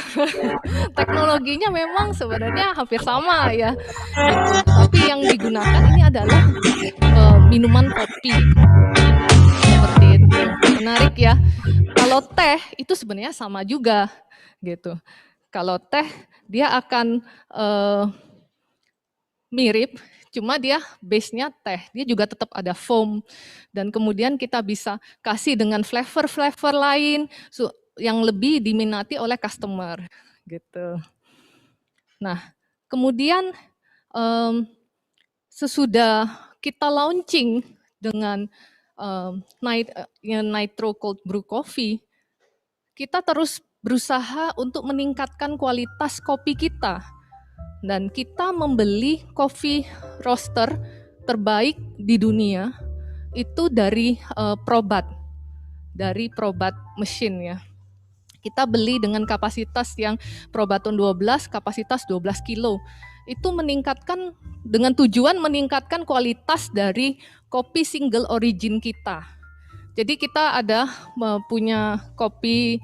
Teknologinya memang sebenarnya hampir sama ya. Gitu. Tapi yang digunakan ini adalah minuman kopi. Seperti itu. Menarik ya. Kalau teh itu sebenarnya sama juga gitu. Kalau teh dia akan mirip, cuma dia base-nya teh. Dia juga tetap ada foam. Dan kemudian kita bisa kasih dengan flavor-flavor lain yang lebih diminati oleh customer gitu. Nah, kemudian sesudah kita launching dengan Nitro Cold Brew Coffee, kita terus berusaha untuk meningkatkan kualitas kopi kita. Dan kita membeli coffee roaster terbaik di dunia itu dari Probat, dari Probat Machine ya. Kita beli dengan kapasitas yang Probaton 12, kapasitas 12 kilo. Itu meningkatkan dengan tujuan meningkatkan kualitas dari kopi single origin kita. Jadi kita ada punya kopi,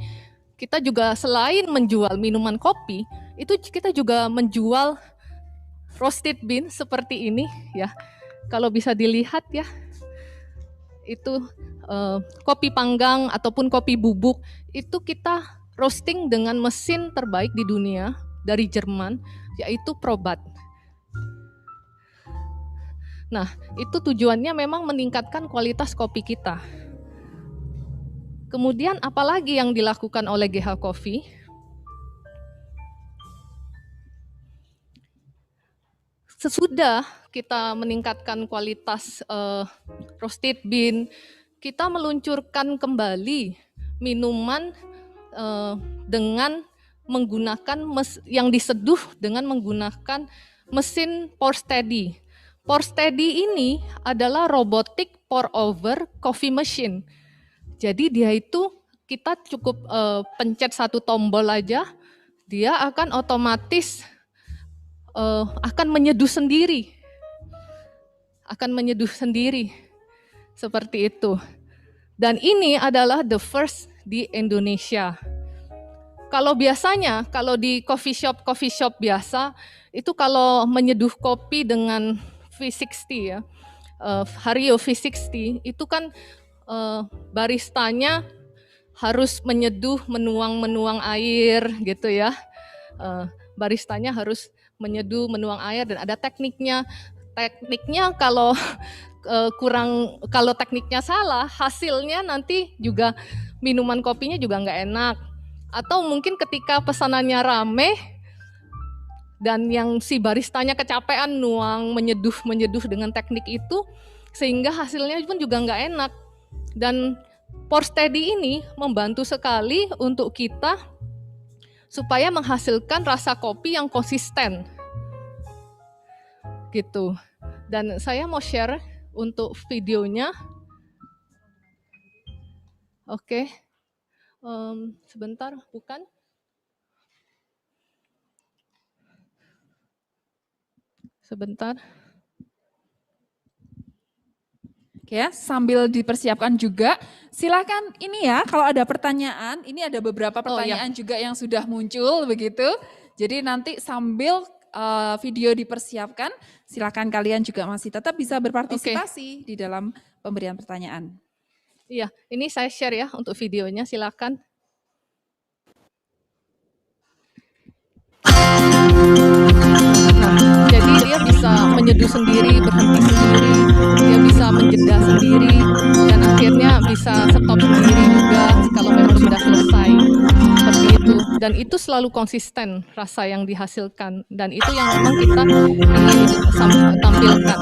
kita juga selain menjual minuman kopi, itu kita juga menjual roasted bean seperti ini ya. Kalau bisa dilihat ya, itu kopi panggang ataupun kopi bubuk, itu kita roasting dengan mesin terbaik di dunia dari Jerman, yaitu Probat. Nah, itu tujuannya memang meningkatkan kualitas kopi kita. Kemudian apalagi yang dilakukan oleh GH Coffee? Sesudah kita meningkatkan kualitas roasted bean, kita meluncurkan kembali minuman dengan menggunakan yang diseduh dengan menggunakan mesin pour steady. Pour steady ini adalah robotic pour over coffee machine. Jadi dia itu kita cukup pencet satu tombol aja, dia akan otomatis akan menyeduh sendiri. Akan menyeduh sendiri. Seperti itu. Dan ini adalah the first di Indonesia. Kalau biasanya, kalau di coffee shop biasa, itu kalau menyeduh kopi dengan V60 ya, Hario V60, itu kan baristanya harus menyeduh, menuang air gitu ya. Baristanya harus menyeduh, menuang air dan ada tekniknya. Tekniknya kalau kalau tekniknya salah, hasilnya nanti juga minuman kopinya juga nggak enak. Atau mungkin ketika pesanannya rame dan yang si baristanya kecapean nuang, menyeduh dengan teknik itu, sehingga hasilnya pun juga nggak enak. Dan pour steady ini membantu sekali untuk kita supaya menghasilkan rasa kopi yang konsisten. Gitu. Dan saya mau share untuk videonya. Oke. Sebentar, bukan? Sebentar. ya, sambil dipersiapkan juga. Silakan ini ya, kalau ada pertanyaan, ini ada beberapa pertanyaan juga yang sudah muncul begitu. Jadi nanti sambil video dipersiapkan, silakan kalian juga masih tetap bisa berpartisipasi di dalam pemberian pertanyaan. Iya, ini saya share ya untuk videonya, silakan. Nah, jadi dia bisa menyeduh sendiri, berhenti sendiri, dia bisa menjeda sendiri, dan akhirnya bisa stop sendiri juga kalau memang sudah selesai. Seperti itu. Dan itu selalu konsisten rasa yang dihasilkan. Dan itu yang memang kita ingin tampilkan.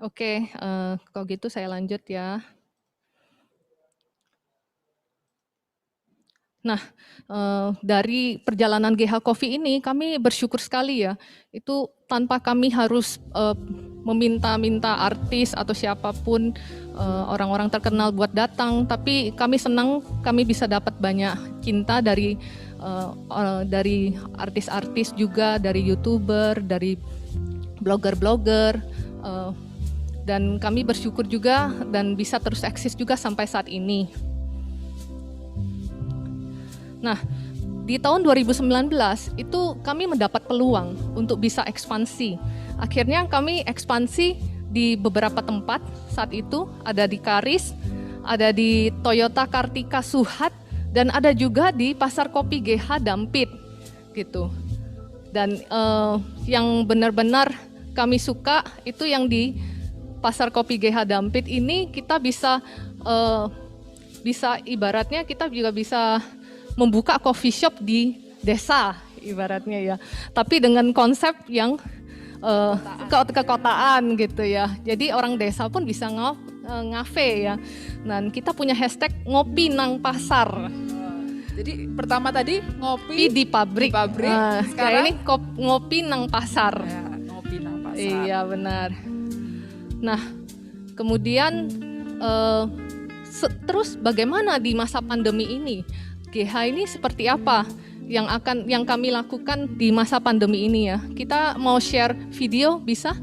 Oke, kalau gitu saya lanjut ya. Nah, dari perjalanan GH Coffee ini kami bersyukur sekali ya. Itu tanpa kami harus meminta-minta artis atau siapapun orang-orang terkenal buat datang, tapi kami senang kami bisa dapat banyak cinta dari artis-artis juga, dari YouTuber, dari blogger-blogger. Dan kami bersyukur juga dan bisa terus eksis juga sampai saat ini. Nah, di tahun 2019 itu kami mendapat peluang untuk bisa ekspansi. Akhirnya kami ekspansi di beberapa tempat saat itu, ada di Karis, ada di Toyota Kartika Suhat, dan ada juga di Pasar Kopi GH Dampit gitu. Dan yang benar-benar kami suka itu yang di Pasar Kopi GH Dampit ini kita bisa ibaratnya kita juga bisa membuka coffee shop di desa ibaratnya ya. Tapi dengan konsep yang kekotaan gitu ya. Jadi orang desa pun bisa ngafe ya. Dan kita punya hashtag ngopi nang pasar. Jadi pertama tadi ngopi di pabrik. Sekarang ini ngopi nang pasar. Ya, ngopi nang pasar. Iya benar. Nah, kemudian terus bagaimana di masa pandemi ini? GH ini seperti apa yang kami lakukan di masa pandemi ini ya? Kita mau share video, bisa?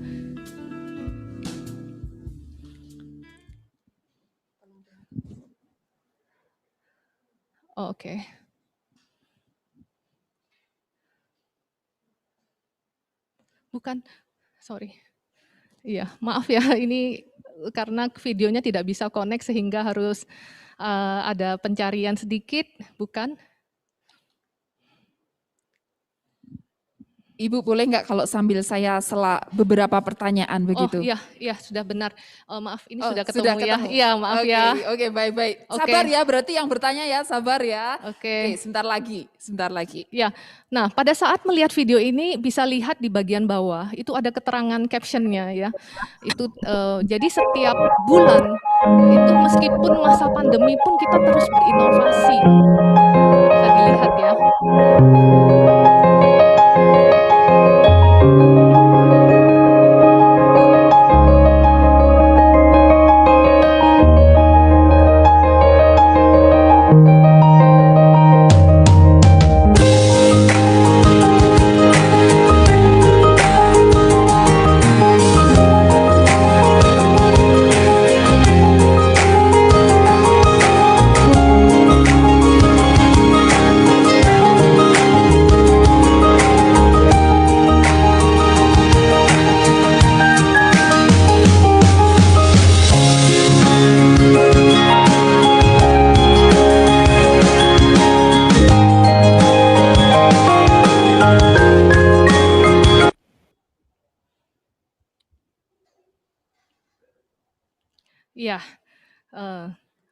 Oh, oke. Bukan, sorry. Iya, maaf ya, ini karena videonya tidak bisa connect sehingga harus ada pencarian sedikit, bukan? Ibu boleh nggak kalau sambil saya sela beberapa pertanyaan begitu? Oh iya sudah benar. Maaf ini sudah ketemu ya. Iya maaf ya. Oke, baik. Sabar ya, berarti yang bertanya ya sabar ya. Oke, sebentar lagi. Ya, nah pada saat melihat video ini bisa lihat di bagian bawah itu ada keterangan captionnya ya. Itu jadi setiap bulan itu meskipun masa pandemi pun kita terus berinovasi. Bisa dilihat ya. Iya,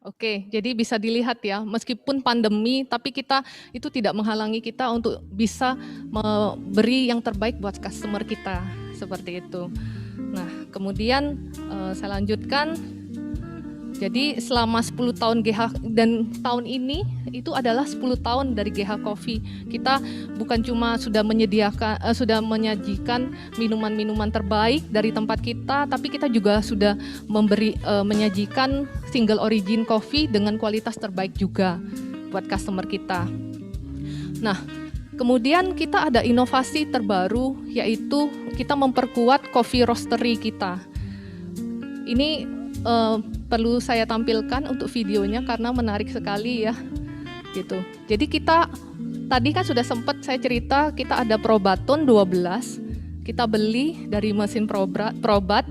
oke. Jadi bisa dilihat ya, meskipun pandemi, tapi kita itu tidak menghalangi kita untuk bisa memberi yang terbaik buat customer kita, seperti itu. Nah, kemudian saya lanjutkan. Jadi selama 10 tahun GH dan tahun ini itu adalah 10 tahun dari GH Coffee. Kita bukan cuma sudah menyajikan minuman-minuman terbaik dari tempat kita, tapi kita juga sudah menyajikan single origin coffee dengan kualitas terbaik juga buat customer kita. Nah, kemudian kita ada inovasi terbaru, yaitu kita memperkuat coffee roastery kita. Ini perlu saya tampilkan untuk videonya karena menarik sekali ya, gitu. Jadi kita tadi kan sudah sempat saya cerita, kita ada Probaton 12, kita beli dari mesin Probat.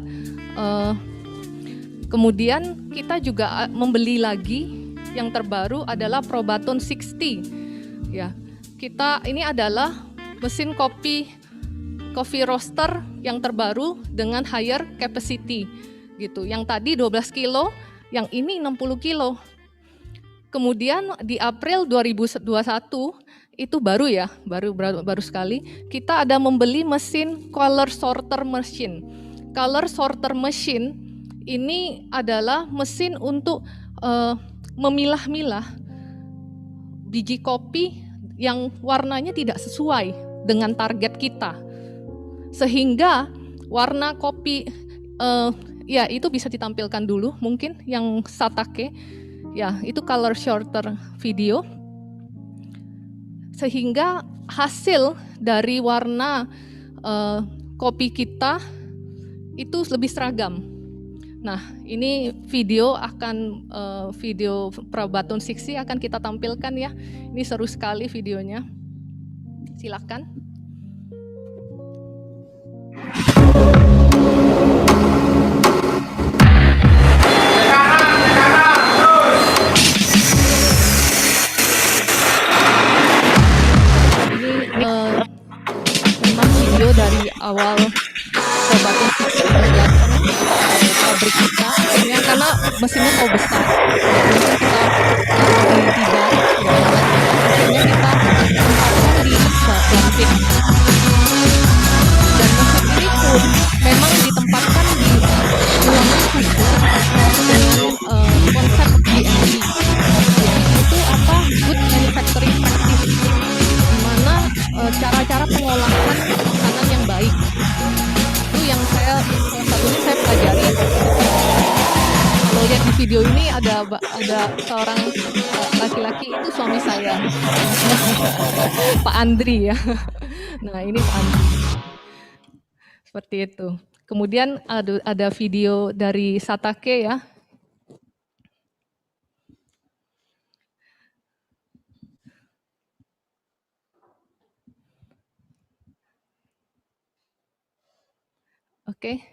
Kemudian kita juga membeli lagi yang terbaru adalah Probaton 60, ya. Ini adalah mesin coffee roaster yang terbaru dengan higher capacity, gitu. Yang tadi 12 kilo, yang ini 60 kilo. Kemudian di April 2021 itu baru ya, baru sekali kita ada membeli mesin color sorter machine. Color sorter machine ini adalah mesin untuk memilah-milah biji kopi yang warnanya tidak sesuai dengan target kita, sehingga warna kopi ya itu bisa ditampilkan dulu mungkin yang Satake ya, itu color sorter video, sehingga hasil dari warna kopi kita itu lebih seragam. Nah, ini video Probaton 60 akan kita tampilkan ya. Ini seru sekali videonya. Silakan. Ini memang video dari awal Probaton 60 pabrik kita, ini karena mesinnya mau besar, mungkin kita taruh di bar, akhirnya kita tempatkan di Bangkit. Dan mesin ini pun memang ditempatkan di ruangan khusus dengan konsep GMP. Itu apa? Good Manufacturing Practice, di mana cara-cara pengolahan makanan yang baik. Itu yang salah satunya saya pelajari. Kalau lihat di video ini ada seorang laki-laki, itu suami saya, Pak Andri ya. Nah, ini Pak Andri. Seperti itu. Kemudian ada video dari Satake ya. Oke.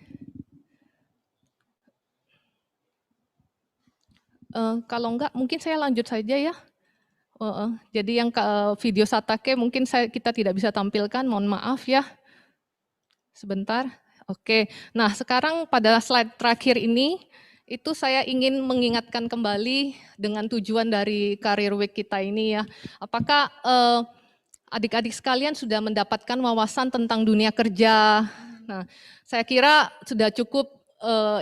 Kalau enggak, mungkin saya lanjut saja ya. Jadi yang video Satake mungkin kita tidak bisa tampilkan, mohon maaf ya. Sebentar. Oke. Nah, sekarang pada slide terakhir ini, itu saya ingin mengingatkan kembali dengan tujuan dari Career Week kita ini ya. Apakah adik-adik sekalian sudah mendapatkan wawasan tentang dunia kerja? Nah, saya kira sudah cukup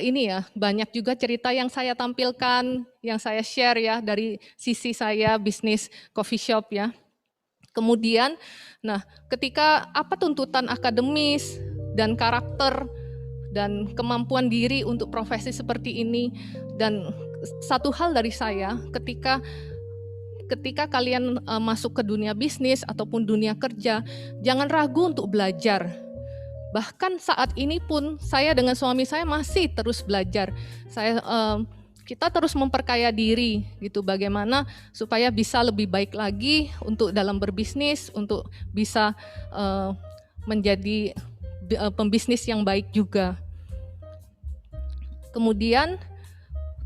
ini ya, banyak juga cerita yang saya tampilkan, yang saya share ya dari sisi saya bisnis coffee shop ya. Kemudian, nah ketika apa tuntutan akademis dan karakter dan kemampuan diri untuk profesi seperti ini, dan satu hal dari saya, ketika kalian masuk ke dunia bisnis ataupun dunia kerja, jangan ragu untuk belajar. Bahkan saat ini pun saya dengan suami saya masih terus belajar. Kita terus memperkaya diri gitu, bagaimana supaya bisa lebih baik lagi untuk dalam berbisnis, untuk bisa menjadi pembisnis yang baik juga. Kemudian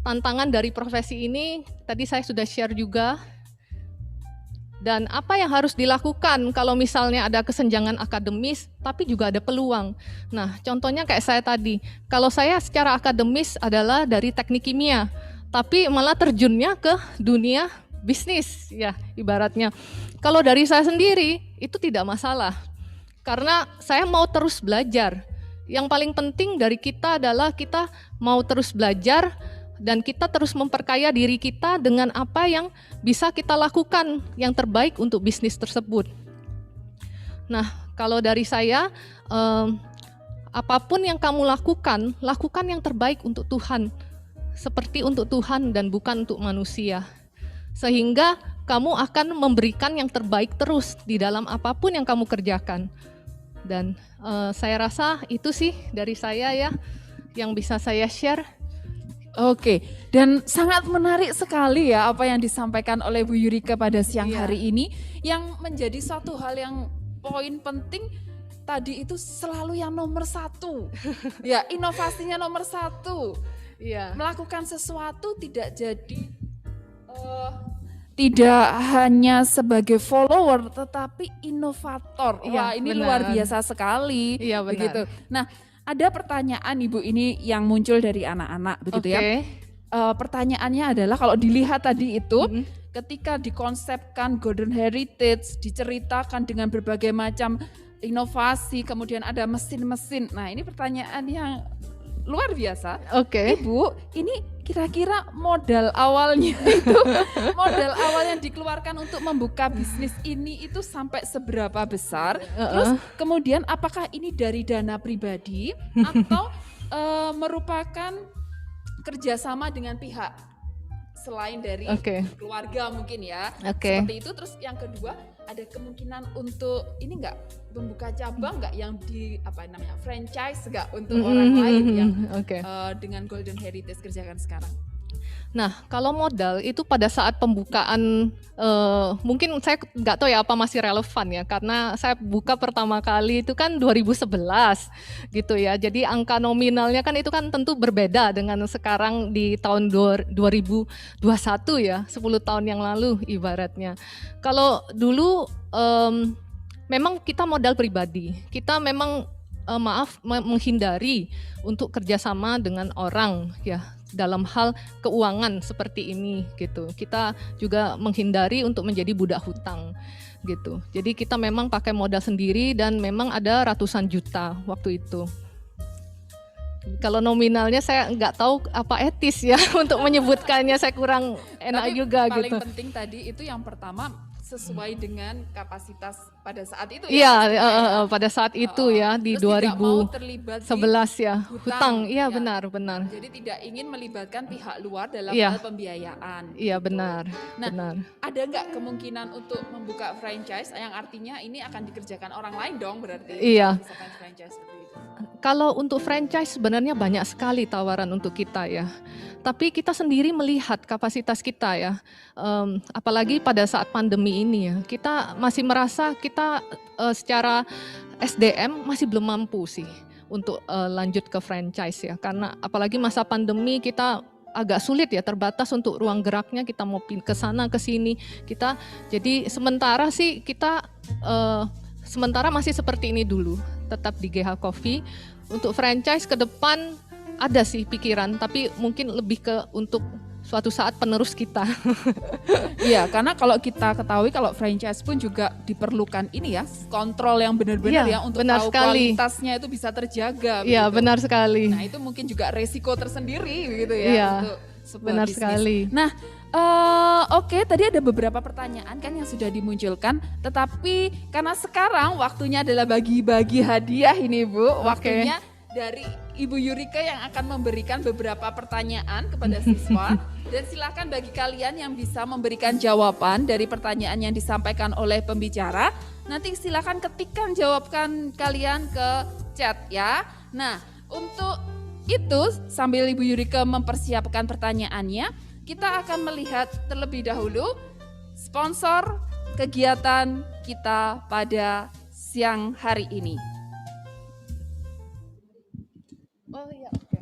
tantangan dari profesi ini tadi saya sudah share juga. Dan apa yang harus dilakukan kalau misalnya ada kesenjangan akademis, tapi juga ada peluang. Nah, contohnya kayak saya tadi, kalau saya secara akademis adalah dari teknik kimia, tapi malah terjunnya ke dunia bisnis, ya ibaratnya. Kalau dari saya sendiri, itu tidak masalah, karena saya mau terus belajar. Yang paling penting dari kita adalah kita mau terus belajar dan kita terus memperkaya diri kita dengan apa yang bisa kita lakukan yang terbaik untuk bisnis tersebut. Nah, kalau dari saya, apapun yang kamu lakukan, lakukan yang terbaik untuk Tuhan, seperti untuk Tuhan dan bukan untuk manusia. Sehingga kamu akan memberikan yang terbaik terus di dalam apapun yang kamu kerjakan. Dan saya rasa itu sih dari saya ya, yang bisa saya share. Oke, dan sangat menarik sekali ya apa yang disampaikan oleh Bu Yurika pada siang hari ini, yang menjadi suatu hal yang poin penting tadi itu selalu yang nomor satu. Ya, inovasinya nomor satu. Iya. Melakukan sesuatu tidak jadi tidak hanya sebagai follower tetapi inovator. Iya, Wah, ini benar. luar biasa sekali. Iya, benar. Begitu. Nah, ada pertanyaan Ibu ini yang muncul dari anak-anak begitu ya. Pertanyaannya adalah kalau dilihat tadi itu ketika dikonsepkan Golden Heritage, diceritakan dengan berbagai macam inovasi, kemudian ada mesin-mesin. Nah, ini pertanyaan yang luar biasa. Ibu, ini kira-kira modal awalnya itu, modal awal yang dikeluarkan untuk membuka bisnis ini itu sampai seberapa besar? Terus kemudian apakah ini dari dana pribadi atau merupakan kerjasama dengan pihak selain dari keluarga mungkin ya? Seperti itu. Terus yang kedua, ada kemungkinan untuk ini enggak membuka cabang enggak yang di franchise enggak untuk orang lain yang dengan Golden Heritage kerjakan sekarang? Nah, kalau modal itu pada saat pembukaan, mungkin saya nggak tahu ya apa masih relevan ya, karena saya buka pertama kali itu kan 2011 gitu ya. Jadi angka nominalnya kan itu kan tentu berbeda dengan sekarang di tahun 2021 ya, 10 tahun yang lalu ibaratnya. Kalau dulu memang kita modal pribadi, kita memang menghindari untuk kerjasama dengan orang ya, dalam hal keuangan seperti ini gitu. Kita juga menghindari untuk menjadi budak hutang gitu. Jadi kita memang pakai modal sendiri dan memang ada ratusan juta waktu itu. Kalau nominalnya saya nggak tahu apa etis ya untuk menyebutkannya, saya kurang enak. Tapi juga paling gitu. Penting tadi itu yang pertama sesuai dengan kapasitas pada saat itu ya. Iya, pada saat itu ya di 2011 ya. Hutang. Iya, benar. Jadi tidak ingin melibatkan pihak luar dalam hal pembiayaan. Iya, benar. Nah, benar. ada nggak kemungkinan untuk membuka franchise yang artinya ini akan dikerjakan orang lain dong berarti? Iya. Misalkan franchise seperti itu. Kalau untuk franchise sebenarnya banyak sekali tawaran untuk kita ya. Tapi kita sendiri melihat kapasitas kita ya, apalagi pada saat pandemi ini ya, kita masih merasa kita secara SDM masih belum mampu sih untuk lanjut ke franchise ya. Karena apalagi masa pandemi kita agak sulit ya, terbatas untuk ruang geraknya, kita mau ke sana ke sini. Kita jadi sementara sih kita sementara masih seperti ini dulu, tetap di GH Coffee. Untuk franchise ke depan ada sih pikiran, tapi mungkin lebih ke untuk suatu saat penerus kita. Iya, karena kalau kita ketahui kalau franchise pun juga diperlukan ini ya, kontrol yang benar-benar ya untuk tahu kualitasnya itu bisa terjaga. Iya, benar sekali. Nah, itu mungkin juga resiko tersendiri gitu ya untuk sebuah benar bisnis. Sekali. Nah, oke, tadi ada beberapa pertanyaan kan yang sudah dimunculkan, tetapi karena sekarang waktunya adalah bagi-bagi hadiah ini Bu, waktunya dari Ibu Yurika yang akan memberikan beberapa pertanyaan kepada siswa. Dan silakan bagi kalian yang bisa memberikan jawaban dari pertanyaan yang disampaikan oleh pembicara, nanti silakan ketikkan jawaban kalian ke chat ya. Nah, untuk itu sambil Ibu Yurika mempersiapkan pertanyaannya, kita akan melihat terlebih dahulu sponsor kegiatan kita pada siang hari ini. Oh iya, oke.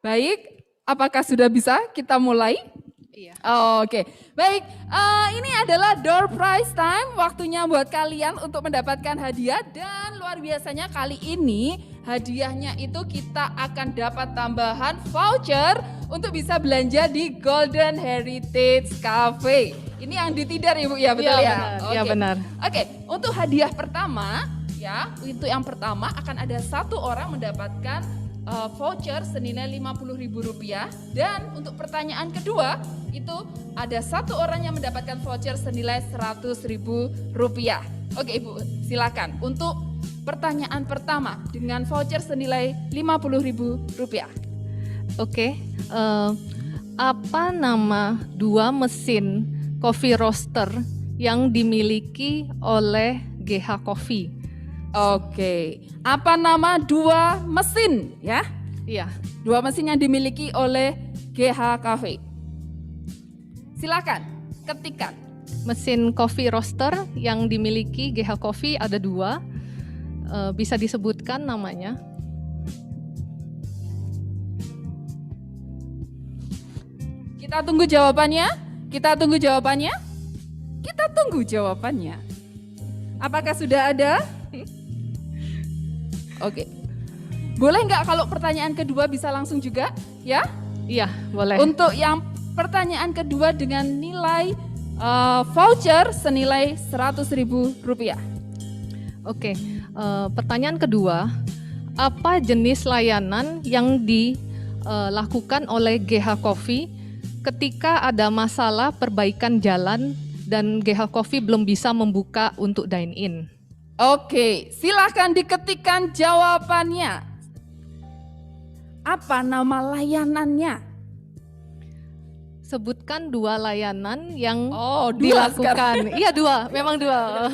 Baik, apakah sudah bisa kita mulai? Iya. Oke, baik. Ini adalah door prize time. Waktunya buat kalian untuk mendapatkan hadiah. Dan luar biasanya kali ini hadiahnya itu kita akan dapat tambahan voucher untuk bisa belanja di Golden Heritage Cafe. Ini yang di Tidar Ibu ya, betul ya? Iya benar. Oke, untuk hadiah pertama ya, untuk yang pertama akan ada satu orang mendapatkan voucher senilai Rp50.000 dan untuk pertanyaan kedua itu ada satu orang yang mendapatkan voucher senilai Rp100.000. Oke Ibu, silakan untuk pertanyaan pertama dengan voucher senilai Rp50.000. Oke, apa nama dua mesin coffee roaster yang dimiliki oleh GH Coffee? Oke, apa nama dua mesin ya? Iya. Dua mesin yang dimiliki oleh GH Cafe. Silakan ketikkan. Mesin coffee roaster yang dimiliki GH Coffee ada dua. Bisa disebutkan namanya? Kita tunggu jawabannya. Kita tunggu jawabannya. Kita tunggu jawabannya. Apakah sudah ada? Oke. Boleh nggak kalau pertanyaan kedua bisa langsung juga? Ya? Iya, boleh. Untuk yang pertanyaan kedua dengan nilai voucher senilai Rp100.000. Oke, pertanyaan kedua, apa jenis layanan yang dilakukan oleh GH Coffee ketika ada masalah perbaikan jalan dan GH Coffee belum bisa membuka untuk dine-in? Oke, silakan diketikkan jawabannya. Apa nama layanannya? Sebutkan dua layanan yang Dua dilakukan. Iya dua, memang dua.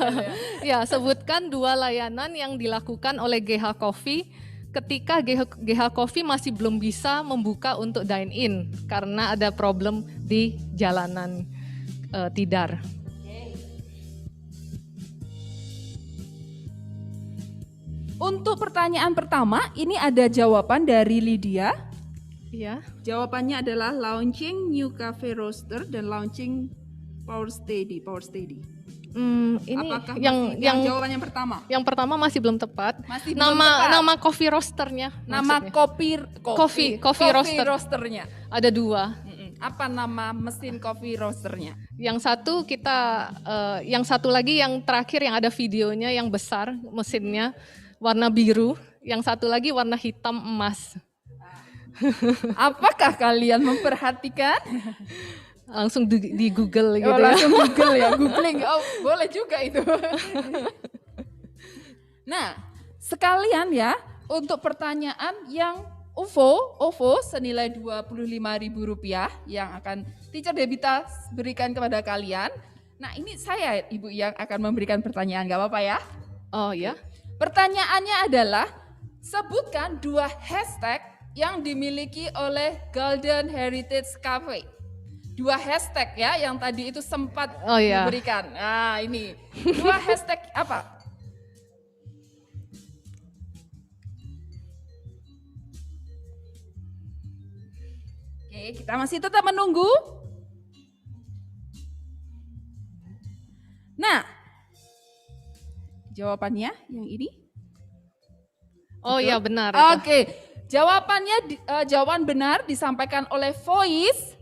Ya, sebutkan dua layanan yang dilakukan oleh GH Coffee ketika GH Coffee masih belum bisa membuka untuk dine-in karena ada problem di jalanan Tidar. Untuk pertanyaan pertama, ini ada jawaban dari Lydia. Iya. Jawabannya adalah launching new cafe roaster dan launching power steady. Ini Apakah yang jawaban yang pertama? Yang pertama masih belum tepat. Masih belum tepat. Nama coffee roasternya. Nama Coffee roaster. roasternya. Ada dua. Apa nama mesin coffee roasternya? Yang satu yang satu lagi yang terakhir yang ada videonya yang besar mesinnya warna biru. Yang satu lagi warna hitam emas. Apakah kalian memperhatikan? Langsung di Google gitu ya. Langsung Google ya, googling. Boleh juga itu. Nah, sekalian ya untuk pertanyaan yang OVO senilai Rp25.000 yang akan Teacher Debita berikan kepada kalian. Nah, ini saya Ibu yang akan memberikan pertanyaan, gak apa-apa ya? Oh ya. Pertanyaannya adalah sebutkan dua hashtag yang dimiliki oleh Golden Heritage Cafe. Dua hashtag ya yang tadi itu sempat diberikan. Nah ini dua hashtag apa? Oke, kita masih tetap menunggu. Nah, jawabannya yang ini? Oh ya benar. Oke, jawabannya jawaban benar disampaikan oleh Voice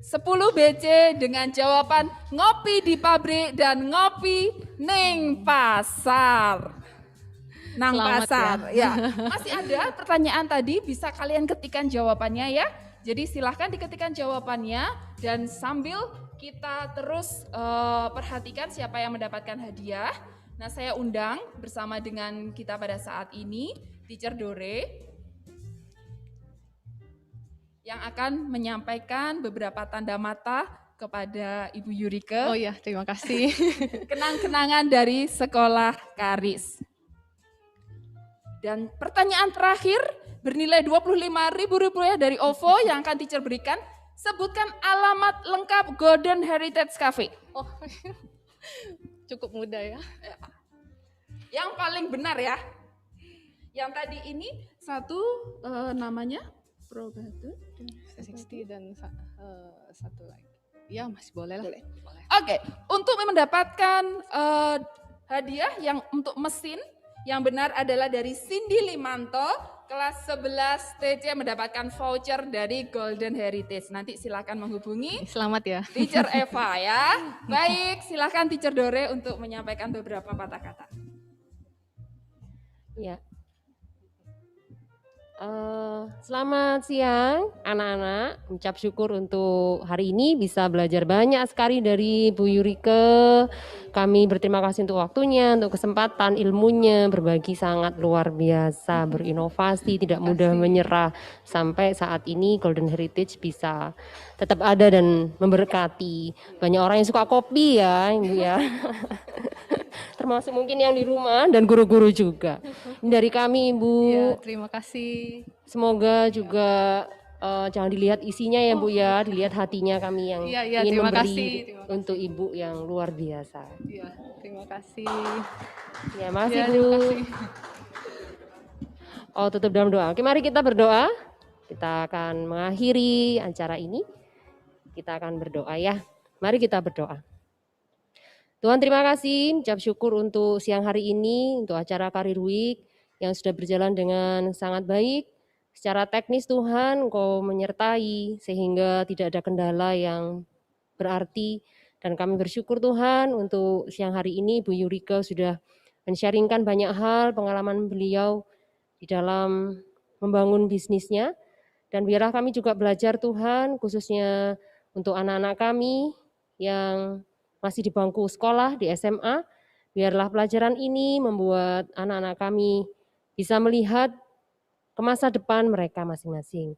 10 BC dengan jawaban ngopi di pabrik dan ngopi ning pasar. Nang Selamat pasar, ya. Masih ada pertanyaan tadi, bisa kalian ketikkan jawabannya ya. Jadi silahkan diketikkan jawabannya dan sambil kita terus perhatikan siapa yang mendapatkan hadiah. Nah, saya undang bersama dengan kita pada saat ini Teacher Dore yang akan menyampaikan beberapa tanda mata kepada Ibu Yurike. Oh ya, terima kasih. Kenang-kenangan dari sekolah Karis. Dan pertanyaan terakhir bernilai Rp25.000 dari OVO yang akan Teacher berikan. Sebutkan alamat lengkap Golden Heritage Cafe. Oh, cukup mudah ya. Yang paling benar ya. Yang tadi ini satu namanya Probatur. 60 dan satu lagi. Ya masih boleh lah. Boleh. Oke, untuk mendapatkan hadiah yang untuk mesin yang benar adalah dari Cindy Limanto, kelas 11 TC mendapatkan voucher dari Golden Heritage. Nanti silakan menghubungi Selamat ya. Teacher Eva ya. Baik, silakan Teacher Dore untuk menyampaikan beberapa patah kata. Ya. Selamat siang anak-anak, ucap syukur untuk hari ini bisa belajar banyak sekali dari Bu Yurike. Kami berterima kasih untuk waktunya, untuk kesempatan, ilmunya, berbagi sangat luar biasa, berinovasi, tidak mudah menyerah. Sampai saat ini Golden Heritage bisa tetap ada dan memberkati. Banyak orang yang suka kopi ya Ibu ya. Termasuk mungkin yang di rumah dan guru-guru juga. Ini dari kami Ibu. Ya, terima kasih. Semoga juga jangan dilihat isinya ya Bu ya, dilihat hatinya kami yang Iya, ingin terima memberi kasih. untuk Ibu yang luar biasa. Ya, terima kasih. Ya, makasih Ya, Bu. terima kasih. Oh, tutup dalam doa. Oke, mari kita berdoa. Kita akan mengakhiri acara ini. Kita akan berdoa ya. Mari kita berdoa. Tuhan terima kasih, ucap syukur untuk siang hari ini, untuk acara Karir Week yang sudah berjalan dengan sangat baik. Secara teknis Tuhan Engkau menyertai sehingga tidak ada kendala yang berarti. Dan kami bersyukur Tuhan untuk siang hari ini Bu Yurike sudah men-sharingkan banyak hal pengalaman beliau di dalam membangun bisnisnya. Dan biarlah kami juga belajar Tuhan khususnya untuk anak-anak kami yang masih di bangku sekolah, di SMA, biarlah pelajaran ini membuat anak-anak kami bisa melihat ke masa depan mereka masing-masing.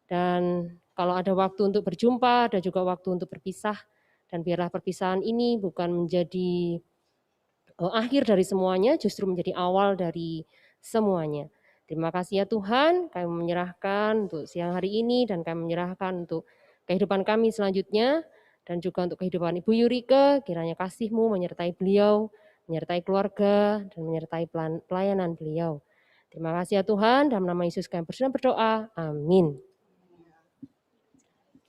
Dan kalau ada waktu untuk berjumpa, ada juga waktu untuk berpisah, dan biarlah perpisahan ini bukan menjadi akhir dari semuanya, justru menjadi awal dari semuanya. Terima kasih ya Tuhan, kami menyerahkan untuk siang hari ini, dan kami menyerahkan untuk kehidupan kami selanjutnya, dan juga untuk kehidupan Ibu Yurike, kiranya kasih-Mu menyertai beliau, menyertai keluarga, dan menyertai pelayanan beliau. Terima kasih ya Tuhan, dalam nama Yesus kami berdoa, amin.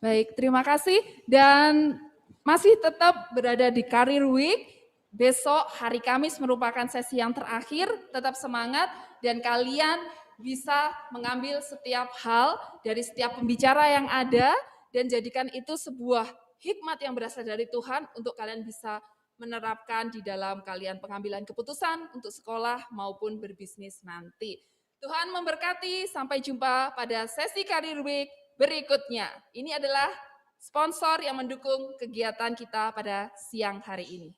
Baik, terima kasih. Dan masih tetap berada di Karir Week. Besok hari Kamis merupakan sesi yang terakhir, tetap semangat dan kalian bisa mengambil setiap hal dari setiap pembicara yang ada dan jadikan itu sebuah hikmat yang berasal dari Tuhan untuk kalian bisa menerapkan di dalam kalian pengambilan keputusan untuk sekolah maupun berbisnis nanti. Tuhan memberkati, sampai jumpa pada sesi Karir Week berikutnya. Ini adalah sponsor yang mendukung kegiatan kita pada siang hari ini.